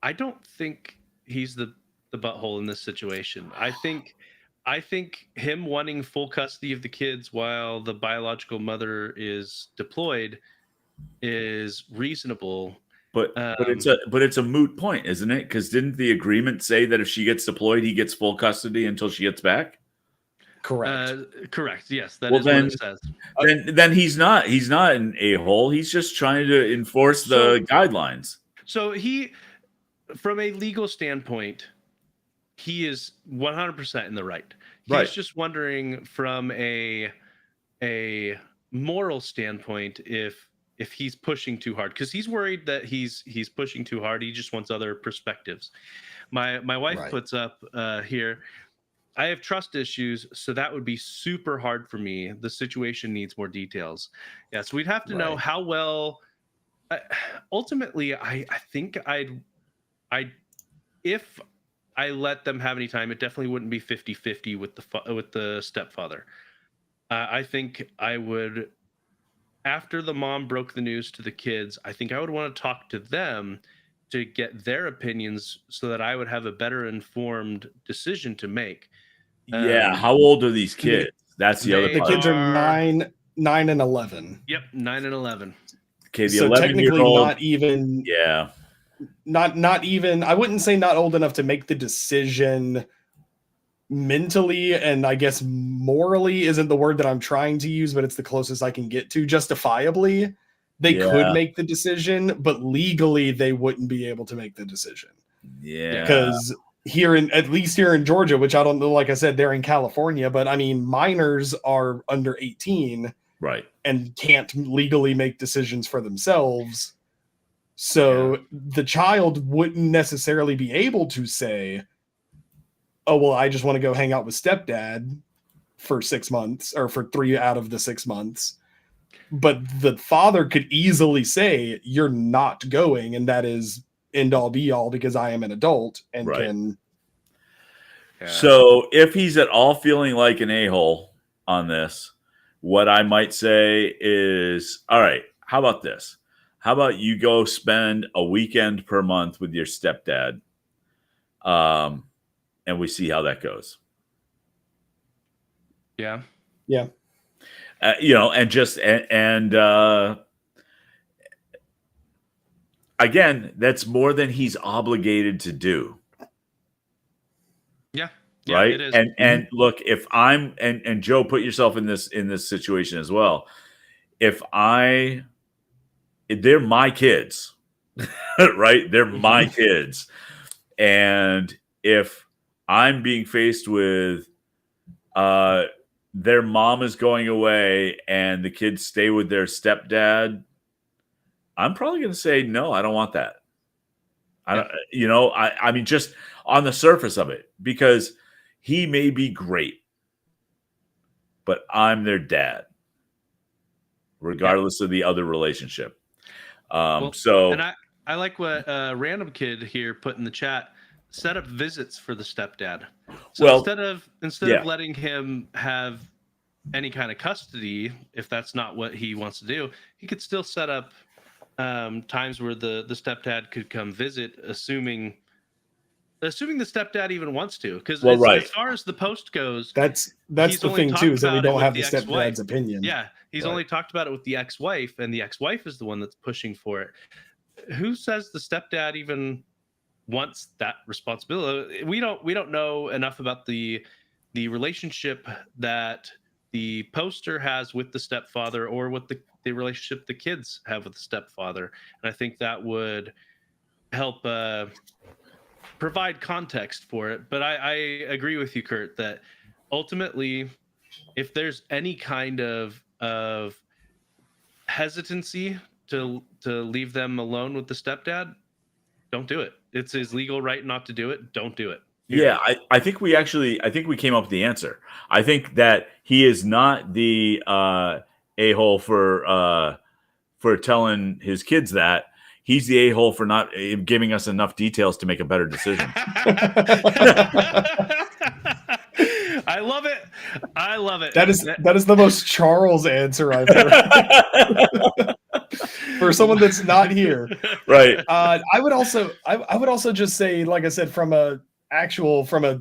I don't think he's the butthole in this situation. I think him wanting full custody of the kids while the biological mother is deployed is reasonable. But it's a moot point, isn't it? Because didn't the agreement say that if she gets deployed, he gets full custody until she gets back? Correct. Yes, that is what it says. Then he's not an a-hole. He's just trying to enforce the guidelines. So he, from a legal standpoint, he is 100% in the right. He's just wondering from a moral standpoint if he's pushing too hard, because he's worried that he's pushing too hard. He just wants other perspectives. My wife puts up here, I have trust issues, so that would be super hard for me. The situation needs more details. Yeah, so we'd have to know how well. Ultimately, I think if I let them have any time, it definitely wouldn't be 50-50 with the stepfather. I think I would, after the mom broke the news to the kids, I think I would want to talk to them to get their opinions so that I would have a better informed decision to make. Yeah, how old are these kids? That's the other part. The kids are 9 and 11. Yep, 9 and 11. Okay, the So technically 11-year-old. not even Yeah. not even, I wouldn't say not old enough to make the decision mentally, and I guess morally isn't the word that I'm trying to use, but it's the closest I can get to. Justifiably, they could Yeah. make the decision, but legally they wouldn't be able to make the decision. Yeah. Because at least here in Georgia, which I don't know, like I said, they're in California, but I mean, minors are under 18 Right. and can't legally make decisions for themselves. So the child wouldn't necessarily be able to say, oh, well, I just want to go hang out with stepdad for 6 months or for 3 out of the 6 months. But the father could easily say, you're not going. And that is end all be all because I am an adult and Right. can. Yeah. So if he's at all feeling like an a-hole on this, what I might say is, all right, how about this? How about you go spend a weekend per month with your stepdad, and we see how that goes. Yeah. Yeah. Again, that's more than he's obligated to do. Yeah. Right. It is. And look, if I'm and Joe, put yourself in this situation as well. If they're my kids, right? They're my kids. And if I'm being faced with their mom is going away and the kids stay with their stepdad, I'm probably going to say, no, I don't want that. I mean, just on the surface of it, because he may be great, but I'm their dad, regardless of the other relationship. And I like what a random kid here put in the chat. Set up visits for the stepdad. So instead of letting him have any kind of custody, if that's not what he wants to do, he could still set up times where the stepdad could come visit, assuming the stepdad even wants to. Because as far as the post goes, that's the thing too, is that we don't have the stepdad's opinion. Yeah, he's only talked about it with the ex-wife, and the ex-wife is the one that's pushing for it. Who says the stepdad even wants that responsibility? We don't know enough about the relationship that the poster has with the stepfather, or what the relationship the kids have with the stepfather. And I think that would help provide context for it. But I agree with you, Kurt, that ultimately, if there's any kind of hesitancy to leave them alone with the stepdad, don't do it. It's his legal right not to do it. Don't do it. Yeah, I think we came up with the answer. I think that he is not the a-hole for telling his kids that. He's the a-hole for not giving us enough details to make a better decision. I love it. I love it. That is the most Charles answer I've heard. For someone that's not here. Right. I would also just say, like I said, from a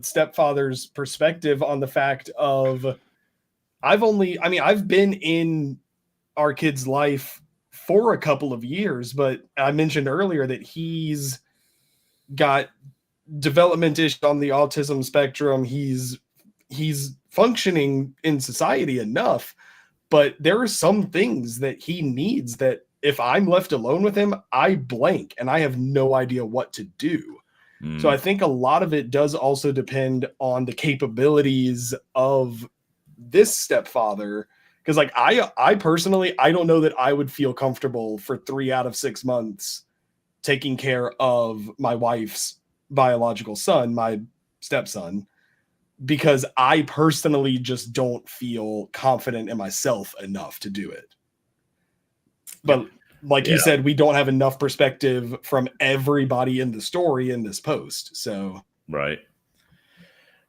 stepfather's perspective, on the fact of I've been in our kid's life for a couple of years, but I mentioned earlier that he's got development issues on the autism spectrum. He's functioning in society enough, but there are some things that he needs that if I'm left alone with him, I blank and I have no idea what to do. So I think a lot of it does also depend on the capabilities of this stepfather. Because like I personally, I don't know that I would feel comfortable for 3 out of 6 months taking care of my wife's biological son, my stepson, because I personally just don't feel confident in myself enough to do it. But like you said, we don't have enough perspective from everybody in the story in this post. So right.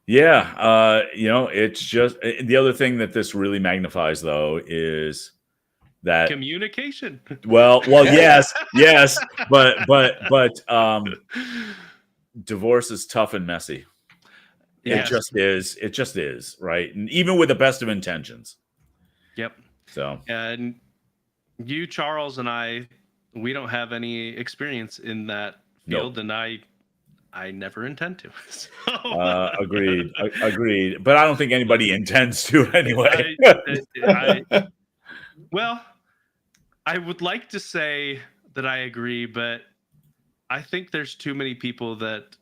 Yeah. It's just the other thing that this really magnifies, though, is that communication. Well, yes, but divorce is tough and messy. Yes. It just is, right? And even with the best of intentions. Yep. So, and You, Charles, and I, we don't have any experience in that field, and I never intend to. So, Agreed. But I don't think anybody intends to anyway. Well, I would like to say that I agree, but I think there's too many people that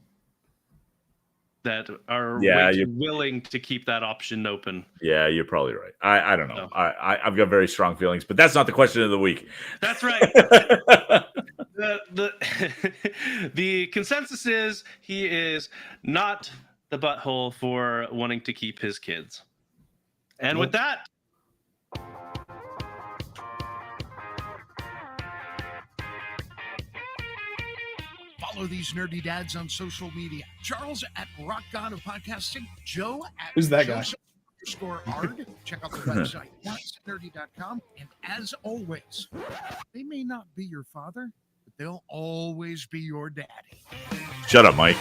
are willing to keep that option open. Yeah, you're probably right. I don't know. So, I've got very strong feelings, but that's not the question of the week. That's right. The consensus is he is not the butthole for wanting to keep his kids. And with that, follow these nerdy dads on social media. Charles at Rock God of Podcasting. Joe at Who's that guy? _ard. Check out the website, wisenerdy.com. And as always, they may not be your father, but they'll always be your daddy. Shut up, Mike.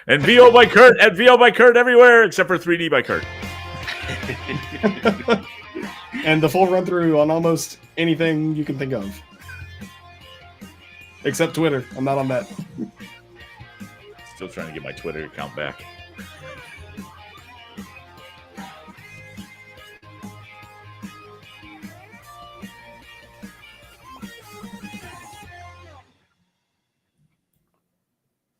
And VO by Kurt at VO by Kurt everywhere except for 3D by Kurt. And the full run through on almost anything you can think of. Except Twitter. I'm not on that. Still trying to get my Twitter account back.